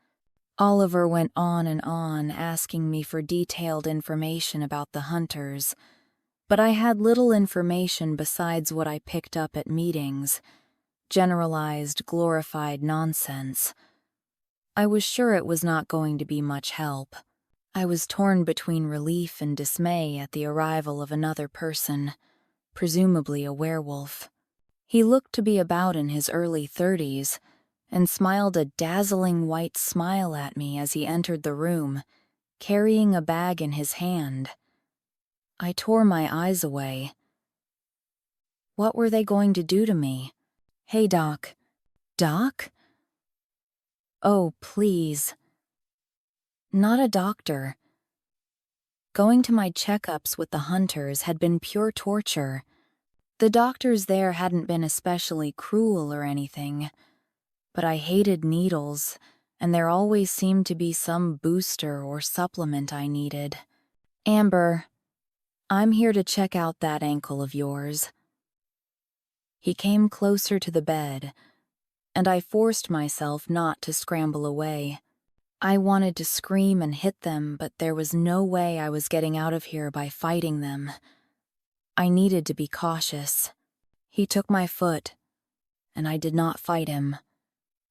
Oliver went on and on, asking me for detailed information about the hunters, but I had little information besides what I picked up at meetings, generalized, glorified nonsense. I was sure it was not going to be much help. I was torn between relief and dismay at the arrival of another person, presumably a werewolf. He looked to be about in his early 30s, and smiled a dazzling white smile at me as he entered the room, carrying a bag in his hand. I tore my eyes away. What were they going to do to me? Hey, Doc. Doc? Oh, please. Not a doctor. Going to my checkups with the hunters had been pure torture. The doctors there hadn't been especially cruel or anything, but I hated needles, and there always seemed to be some booster or supplement I needed. Amber, I'm here to check out that ankle of yours. He came closer to the bed, and I forced myself not to scramble away. I wanted to scream and hit them, but there was no way I was getting out of here by fighting them. I needed to be cautious. He took my foot, and I did not fight him,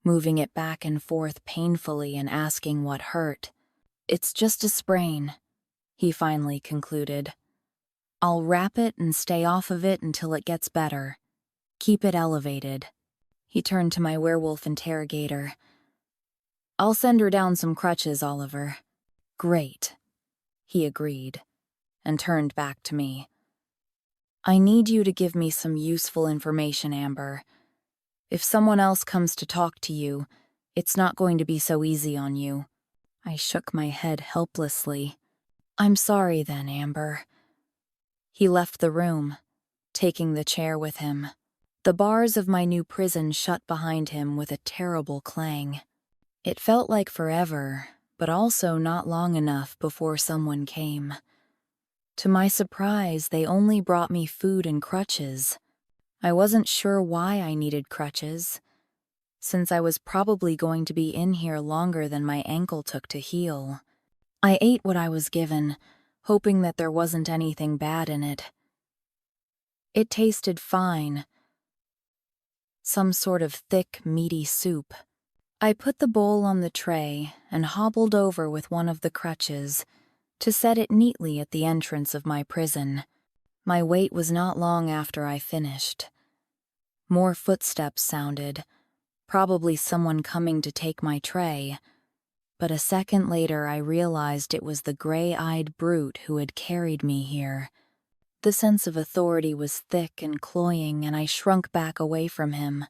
moving it back and forth painfully and asking what hurt. It's just a sprain, he finally concluded. I'll wrap it and stay off of it until it gets better. Keep it elevated. He turned to my werewolf interrogator. I'll send her down some crutches, Oliver. Great, he agreed, and turned back to me. I need you to give me some useful information, Amber. If someone else comes to talk to you, it's not going to be so easy on you. I shook my head helplessly. I'm sorry then, Amber. He left the room, taking the chair with him. The bars of my new prison shut behind him with a terrible clang. It felt like forever, but also not long enough before someone came. To my surprise, they only brought me food and crutches. I wasn't sure why I needed crutches, since I was probably going to be in here longer than my ankle took to heal. I ate what I was given, hoping that there wasn't anything bad in it. It tasted fine, some sort of thick, meaty soup. I put the bowl on the tray and hobbled over with one of the crutches to set it neatly at the entrance of my prison. My wait was not long after I finished. More footsteps sounded, probably someone coming to take my tray, but a second later I realized it was the gray-eyed brute who had carried me here. The sense of authority was thick and cloying, and I shrunk back away from him,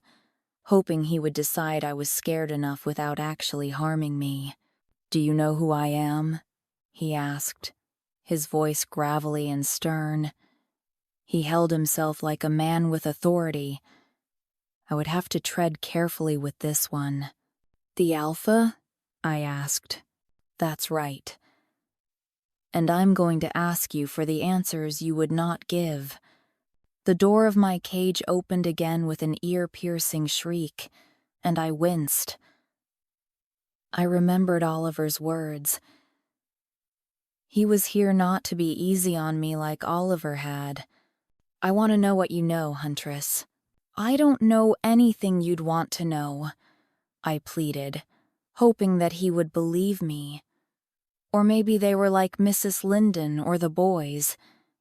hoping he would decide I was scared enough without actually harming me. Do you know who I am? He asked, his voice gravelly and stern. He held himself like a man with authority. I would have to tread carefully with this one. The Alpha? I asked. That's right. And I'm going to ask you for the answers you would not give. The door of my cage opened again with an ear-piercing shriek, and I winced. I remembered Oliver's words. He was here not to be easy on me like Oliver had. I want to know what you know, Huntress. I don't know anything you'd want to know, I pleaded, hoping that he would believe me. Or maybe they were like Mrs. Linden or the boys,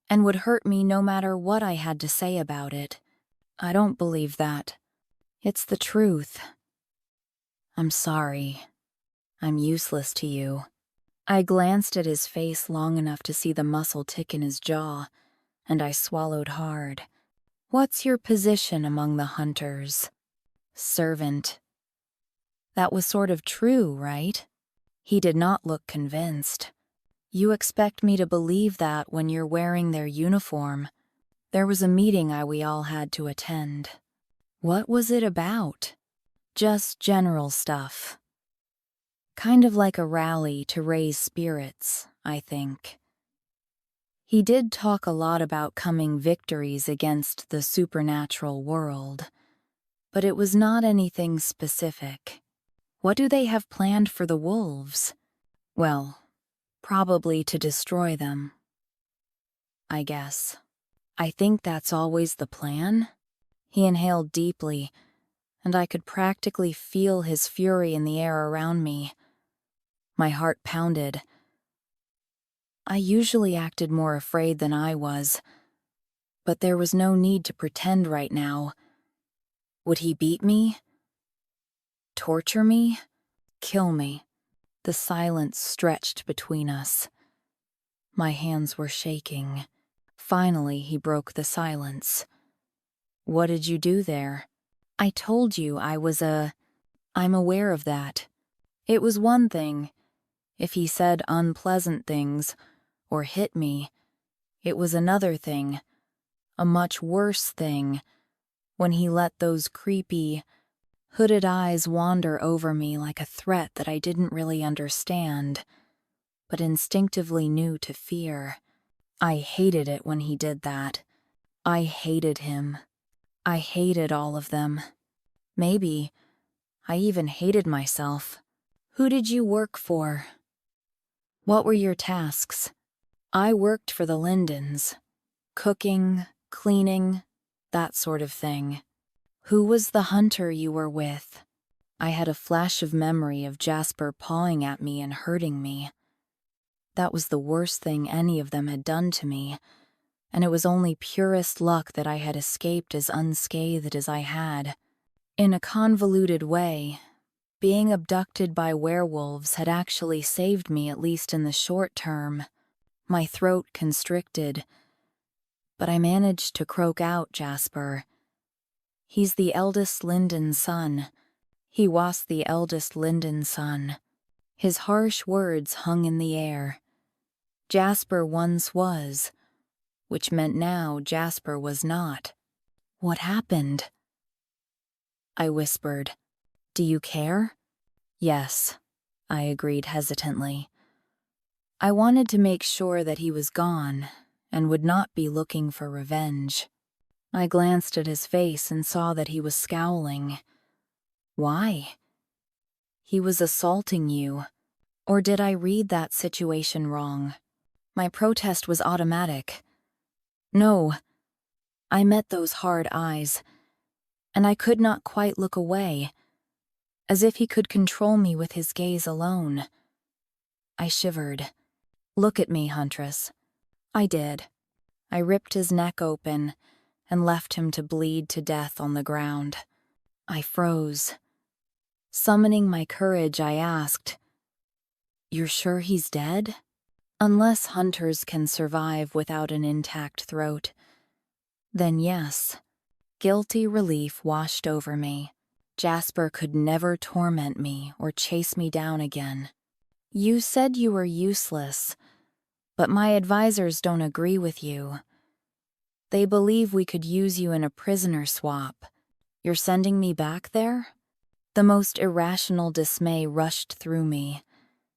and would hurt me no matter what I had to say about it. I don't believe that. It's the truth. I'm sorry. I'm useless to you. I glanced at his face long enough to see the muscle tick in his jaw, and I swallowed hard. What's your position among the hunters? Servant. That was sort of true, right? He did not look convinced. You expect me to believe that when you're wearing their uniform. There was a meeting we all had to attend. What was it about? Just general stuff. Kind of like a rally to raise spirits, I think. He did talk a lot about coming victories against the supernatural world, but it was not anything specific. What do they have planned for the wolves? Well, probably to destroy them, I guess. I think that's always the plan. He inhaled deeply, and I could practically feel his fury in the air around me. My heart pounded. I usually acted more afraid than I was, but there was no need to pretend right now. Would he beat me? Torture me? Kill me? The silence stretched between us. My hands were shaking. Finally, he broke the silence. What did you do there? I told you I'm aware of that. It was one thing if he said unpleasant things or hit me. It was another thing, a much worse thing, when he let those creepy, hooded eyes wander over me like a threat that I didn't really understand, but instinctively knew to fear. I hated it when he did that. I hated him. I hated all of them. Maybe I even hated myself. Who did you work for? What were your tasks? I worked for the Lindens. Cooking, cleaning, that sort of thing. Who was the hunter you were with? I had a flash of memory of Jasper pawing at me and hurting me. That was the worst thing any of them had done to me, and it was only purest luck that I had escaped as unscathed as I had. In a convoluted way, being abducted by werewolves had actually saved me, at least in the short term. My throat constricted, but I managed to croak out Jasper. He's the eldest Linden son. He was the eldest Linden son. His harsh words hung in the air. Jasper once was, which meant now Jasper was not. What happened? I whispered. Do you care? Yes, I agreed hesitantly. I wanted to make sure that he was gone and would not be looking for revenge. I glanced at his face and saw that he was scowling. Why? He was assaulting you. Or did I read that situation wrong? My protest was automatic. No. I met those hard eyes, and I could not quite look away, as if he could control me with his gaze alone. I shivered. Look at me, Huntress. I did. I ripped his neck open and left him to bleed to death on the ground. I froze. Summoning my courage, I asked, "You're sure he's dead?" Unless hunters can survive without an intact throat, then yes. Guilty relief washed over me. Jasper could never torment me or chase me down again. You said you were useless, but my advisors don't agree with you. They believe we could use you in a prisoner swap. You're sending me back there? The most irrational dismay rushed through me,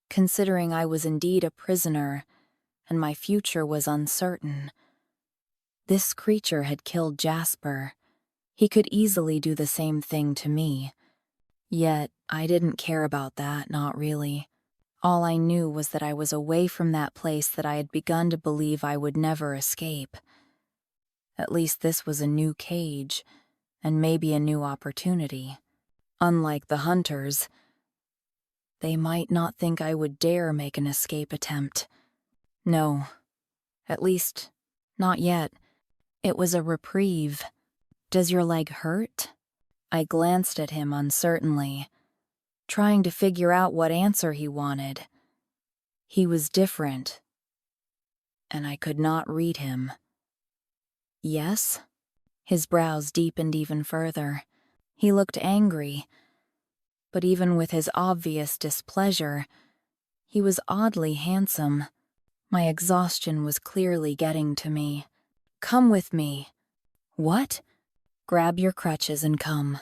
considering I was indeed a prisoner and my future was uncertain. This creature had killed Jasper. He could easily do the same thing to me. Yet I didn't care about that, not really. All I knew was that I was away from that place that I had begun to believe I would never escape. At least this was a new cage, and maybe a new opportunity. Unlike the hunters, they might not think I would dare make an escape attempt. No, at least, not yet. It was a reprieve. Does your leg hurt? I glanced at him uncertainly, trying to figure out what answer he wanted. He was different, and I could not read him. Yes? His brows deepened even further. He looked angry, but even with his obvious displeasure, he was oddly handsome. My exhaustion was clearly getting to me. "Come with me." "What?" "Grab your crutches and come."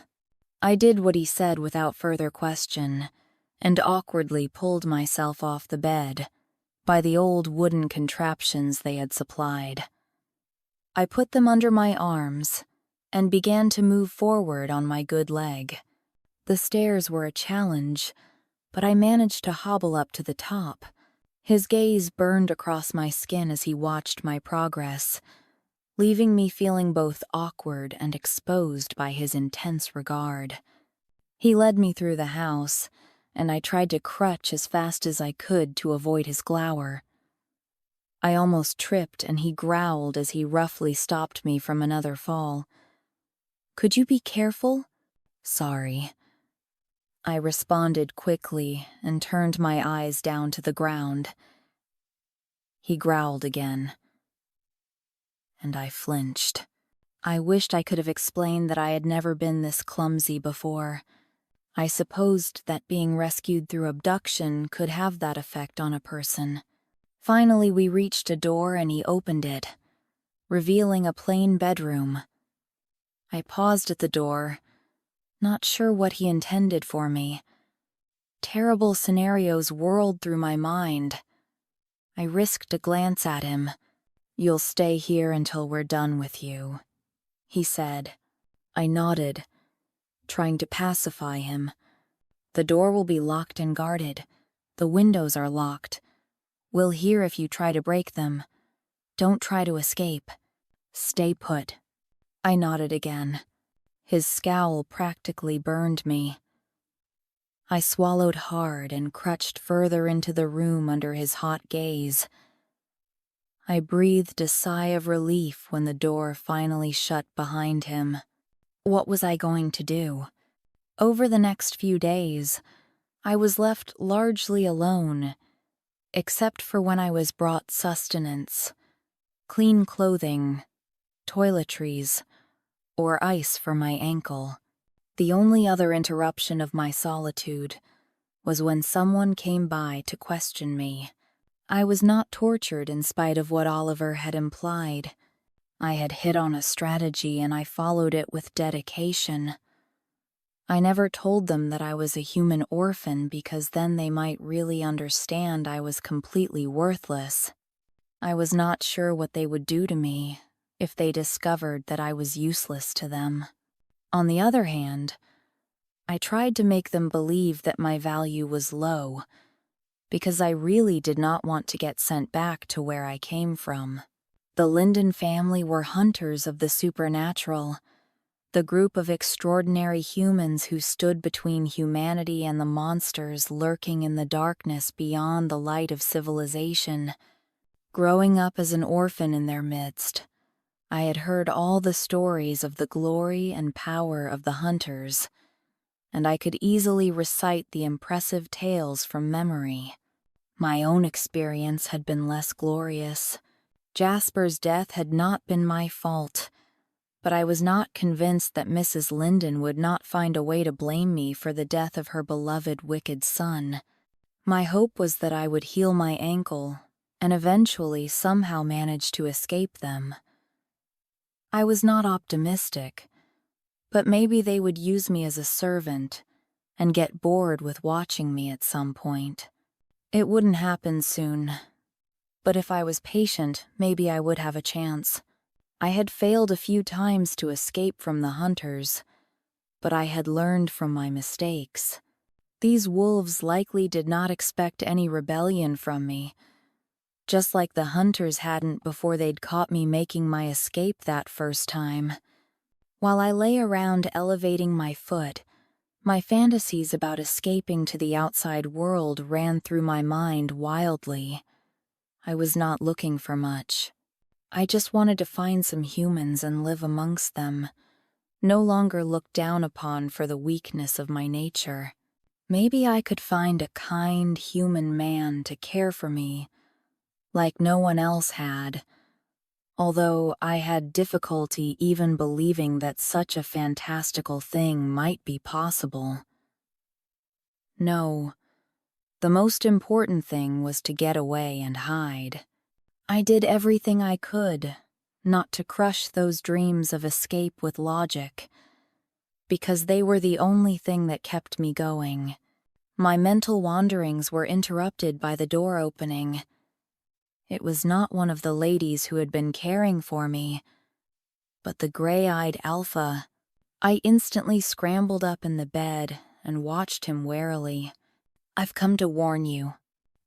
I did what he said without further question, and awkwardly pulled myself off the bed by the old wooden contraptions they had supplied. I put them under my arms and began to move forward on my good leg. The stairs were a challenge, but I managed to hobble up to the top. His gaze burned across my skin as he watched my progress, leaving me feeling both awkward and exposed by his intense regard. He led me through the house, and I tried to crutch as fast as I could to avoid his glower. I almost tripped, and he growled as he roughly stopped me from another fall. "Could you be careful?" "Sorry." I responded quickly and turned my eyes down to the ground. He growled again, and I flinched. I wished I could have explained that I had never been this clumsy before. I supposed that being rescued through abduction could have that effect on a person. Finally, we reached a door and he opened it, revealing a plain bedroom. I paused at the door, not sure what he intended for me. Terrible scenarios whirled through my mind. I risked a glance at him. "You'll stay here until we're done with you," he said. I nodded, trying to pacify him. "The door will be locked and guarded. The windows are locked. We'll hear if you try to break them. Don't try to escape. Stay put." I nodded again. His scowl practically burned me. I swallowed hard and crutched further into the room under his hot gaze. I breathed a sigh of relief when the door finally shut behind him. What was I going to do? Over the next few days, I was left largely alone, except for when I was brought sustenance, clean clothing, toiletries, or ice for my ankle. The only other interruption of my solitude was when someone came by to question me. I was not tortured in spite of what Oliver had implied. I had hit on a strategy and I followed it with dedication. I never told them that I was a human orphan because then they might really understand I was completely worthless. I was not sure what they would do to me if they discovered that I was useless to them. On the other hand, I tried to make them believe that my value was low, because I really did not want to get sent back to where I came from. The Linden family were hunters of the supernatural, the group of extraordinary humans who stood between humanity and the monsters lurking in the darkness beyond the light of civilization. Growing up as an orphan in their midst, I had heard all the stories of the glory and power of the hunters, and I could easily recite the impressive tales from memory. My own experience had been less glorious. Jasper's death had not been my fault, but I was not convinced that Mrs. Linden would not find a way to blame me for the death of her beloved wicked son. My hope was that I would heal my ankle and eventually somehow manage to escape them. I was not optimistic, but maybe they would use me as a servant and get bored with watching me at some point. It wouldn't happen soon, but if I was patient, maybe I would have a chance. I had failed a few times to escape from the hunters, but I had learned from my mistakes. These wolves likely did not expect any rebellion from me, just like the hunters hadn't before they'd caught me making my escape that first time. While I lay around elevating my foot, my fantasies about escaping to the outside world ran through my mind wildly. I was not looking for much. I just wanted to find some humans and live amongst them, no longer look down upon for the weakness of my nature. Maybe I could find a kind human man to care for me, like no one else had, although I had difficulty even believing that such a fantastical thing might be possible. No, the most important thing was to get away and hide. I did everything I could not to crush those dreams of escape with logic, because they were the only thing that kept me going. My mental wanderings were interrupted by the door opening. It was not one of the ladies who had been caring for me, but the gray-eyed alpha. I instantly scrambled up in the bed and watched him warily. "I've come to warn you."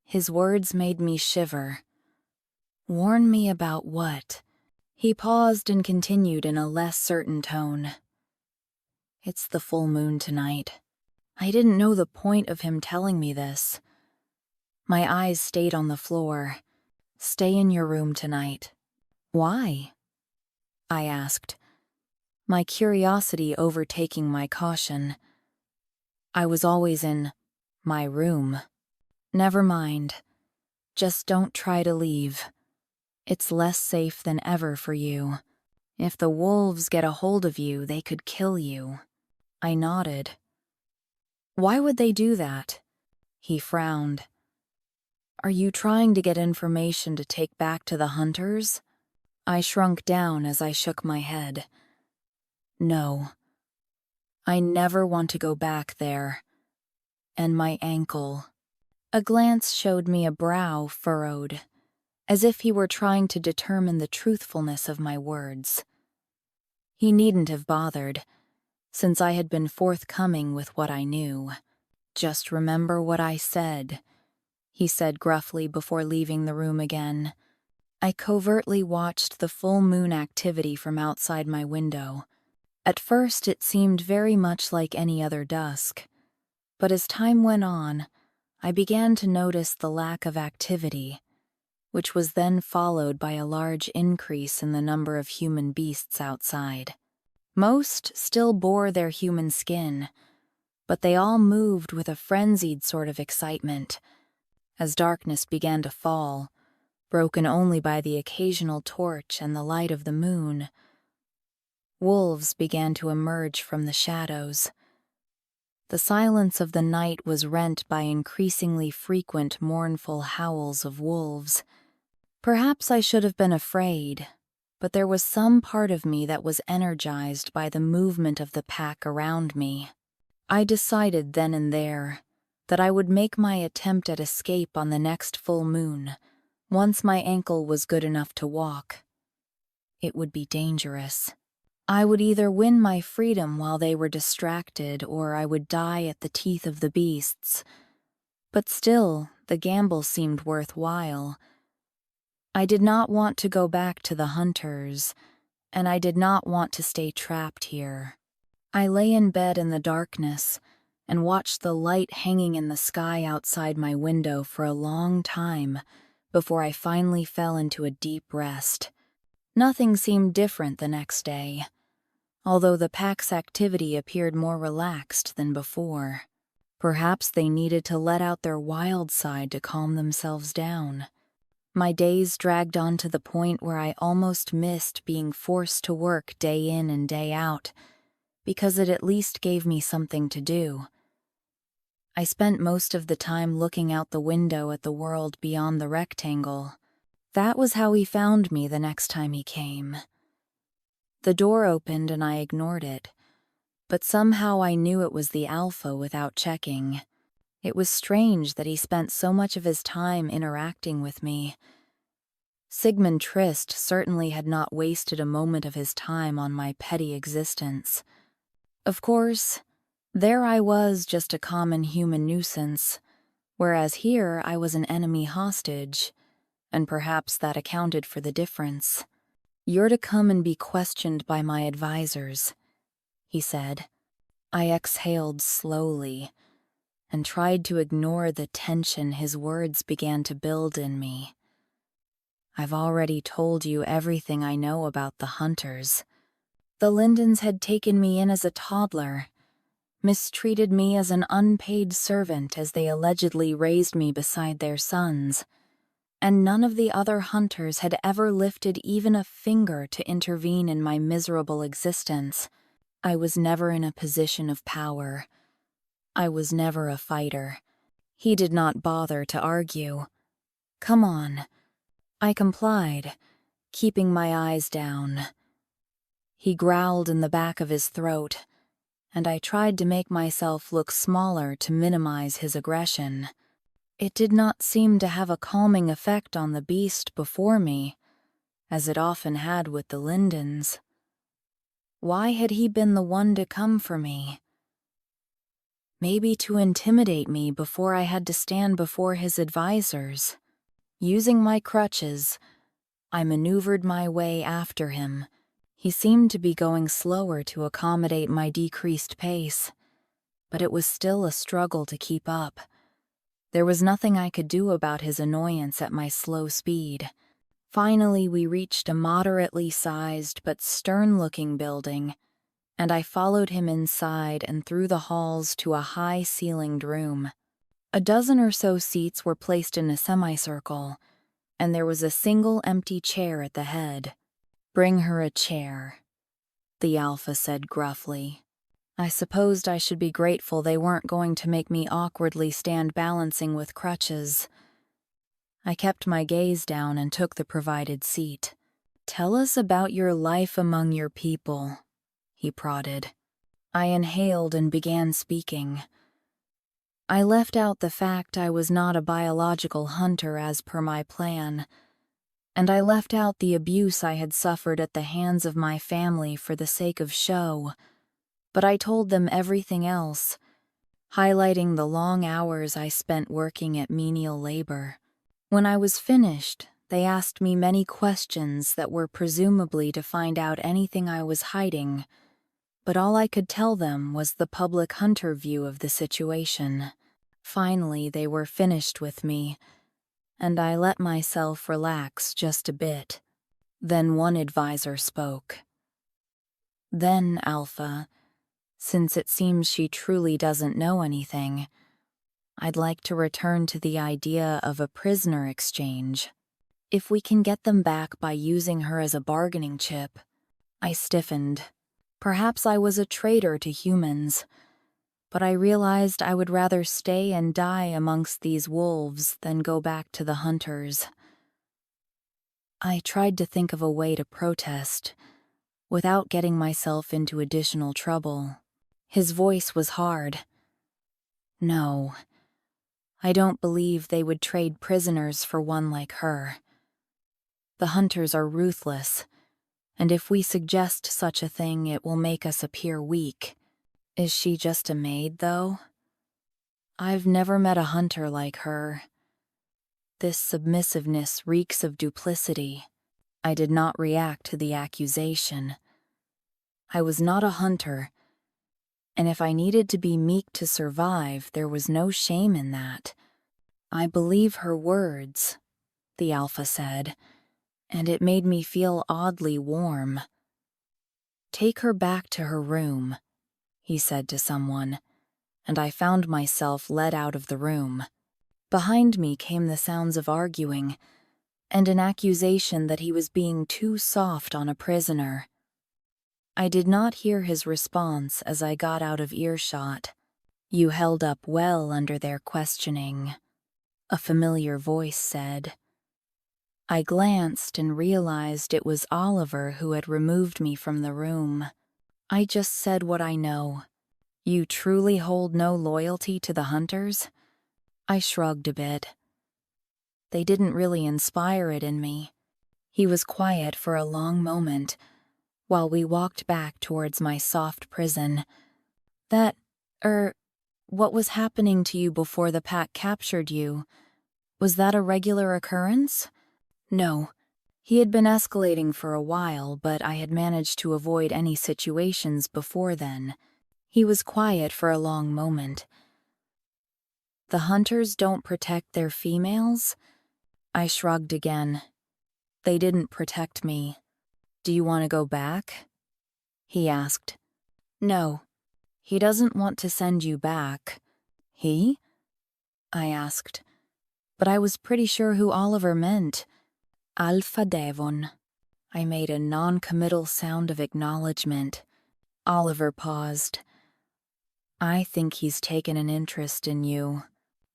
His words made me shiver. Warn me about what? He paused and continued in a less certain tone. "It's the full moon tonight." I didn't know the point of him telling me this. My eyes stayed on the floor. "Stay in your room tonight." "Why?" I asked, my curiosity overtaking my caution. "I was always in my room." "Never mind. Just don't try to leave. It's less safe than ever for you. If the wolves get a hold of you, they could kill you." I nodded. "Why would they do that?" He frowned. "Are you trying to get information to take back to the hunters?" I shrunk down as I shook my head. "No. I never want to go back there. And my ankle." A glance showed me a brow furrowed, as if he were trying to determine the truthfulness of my words. He needn't have bothered, since I had been forthcoming with what I knew. "Just remember what I said," he said gruffly before leaving the room again. I covertly watched the full moon activity from outside my window. At first it seemed very much like any other dusk, but as time went on, I began to notice the lack of activity, which was then followed by a large increase in the number of human beasts outside. Most still bore their human skin, but they all moved with a frenzied sort of excitement. As darkness began to fall, broken only by the occasional torch and the light of the moon, wolves began to emerge from the shadows. The silence of the night was rent by increasingly frequent mournful howls of wolves. Perhaps I should have been afraid, but there was some part of me that was energized by the movement of the pack around me. I decided then and there that I would make my attempt at escape on the next full moon, once my ankle was good enough to walk. It would be dangerous. I would either win my freedom while they were distracted, or I would die at the teeth of the beasts. But still, the gamble seemed worthwhile. I did not want to go back to the hunters, and I did not want to stay trapped here. I lay in bed in the darkness and watched the light hanging in the sky outside my window for a long time before I finally fell into a deep rest. Nothing seemed different the next day, although the pack's activity appeared more relaxed than before. Perhaps they needed to let out their wild side to calm themselves down. My days dragged on to the point where I almost missed being forced to work day in and day out, because it at least gave me something to do. I spent most of the time looking out the window at the world beyond the rectangle. That was how he found me the next time he came. The door opened and I ignored it, but somehow I knew it was the Alpha without checking. It was strange that he spent so much of his time interacting with me. Sigmund Trist certainly had not wasted a moment of his time on my petty existence. Of course, there I was just a common human nuisance, whereas here I was an enemy hostage, and perhaps that accounted for the difference. "You're to come and be questioned by my advisors," he said. I exhaled slowly and tried to ignore the tension his words began to build in me. "I've already told you everything I know about the hunters. The Lindens had taken me in as a toddler, mistreated me as an unpaid servant as they allegedly raised me beside their sons, and none of the other hunters had ever lifted even a finger to intervene in my miserable existence. I was never in a position of power. I was never a fighter." He did not bother to argue. "Come on. I complied, keeping my eyes down. He growled in the back of his throat, and I tried to make myself look smaller to minimize his aggression. It did not seem to have a calming effect on the beast before me, as it often had with the Lindens. Why had he been the one to come for me? Maybe to intimidate me before I had to stand before his advisors. Using my crutches, I maneuvered my way after him. He seemed to be going slower to accommodate my decreased pace, but it was still a struggle to keep up. There was nothing I could do about his annoyance at my slow speed. Finally, we reached a moderately sized but stern-looking building, and I followed him inside and through the halls to a high-ceilinged room. A dozen or so seats were placed in a semicircle, and there was a single empty chair at the head. "Bring her a chair," the Alpha said gruffly. I supposed I should be grateful they weren't going to make me awkwardly stand balancing with crutches. I kept my gaze down and took the provided seat. "Tell us about your life among your people," he prodded. I inhaled and began speaking. I left out the fact I was not a biological hunter as per my plan, and I left out the abuse I had suffered at the hands of my family for the sake of show, but I told them everything else, highlighting the long hours I spent working at menial labor. When I was finished, they asked me many questions that were presumably to find out anything I was hiding, but all I could tell them was the public hunter view of the situation. Finally, they were finished with me, and I let myself relax just a bit. Then one advisor spoke. "Then, Alpha, since it seems she truly doesn't know anything, I'd like to return to the idea of a prisoner exchange. If we can get them back by using her as a bargaining chip." I stiffened. Perhaps I was a traitor to humans, but I realized I would rather stay and die amongst these wolves than go back to the hunters. I tried to think of a way to protest, without getting myself into additional trouble. His voice was hard. "No, I don't believe they would trade prisoners for one like her. The hunters are ruthless, and if we suggest such a thing, it will make us appear weak. Is she just a maid, though? I've never met a hunter like her. This submissiveness reeks of duplicity." I did not react to the accusation. I was not a hunter, and if I needed to be meek to survive, there was no shame in that. "I believe her words," the Alpha said, and it made me feel oddly warm. "Take her back to her room," he said to someone, and I found myself led out of the room. Behind me came the sounds of arguing, and an accusation that he was being too soft on a prisoner. I did not hear his response as I got out of earshot. "You held up well under their questioning," a familiar voice said. I glanced and realized it was Oliver who had removed me from the room. "I just said what I know. You truly hold no loyalty to the hunters?" I shrugged a bit. They didn't really inspire it in me. He was quiet for a long moment, while we walked back towards my soft prison. What was happening to you before the pack captured you? Was that a regular occurrence?" "No. He had been escalating for a while, but I had managed to avoid any situations before then." He was quiet for a long moment. "The hunters don't protect their females?" I shrugged again. "They didn't protect me. Do you want to go back?" he asked. "No. He doesn't want to send you back." "He?" I asked, but I was pretty sure who Oliver meant. "Alpha Devon." I made a non-committal sound of acknowledgement. Oliver paused. "I think he's taken an interest in you."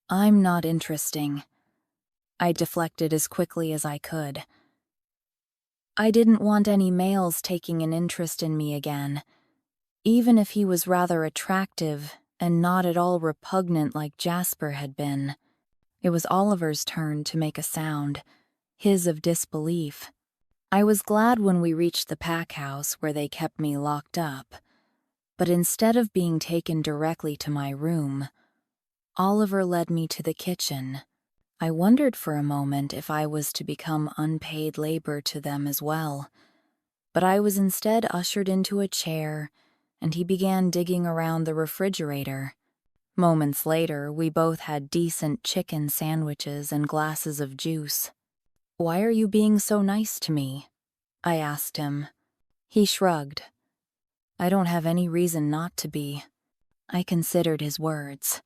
"I'm not interesting." I deflected as quickly as I could. I didn't want any males taking an interest in me again, even if he was rather attractive and not at all repugnant like Jasper had been. It was Oliver's turn to make a sound, his of disbelief. I was glad when we reached the pack house where they kept me locked up, but instead of being taken directly to my room, Oliver led me to the kitchen. I wondered for a moment if I was to become unpaid labor to them as well, but I was instead ushered into a chair, and he began digging around the refrigerator. Moments later, we both had decent chicken sandwiches and glasses of juice. "Why are you being so nice to me?" I asked him. He shrugged. "I don't have any reason not to be." I considered his words.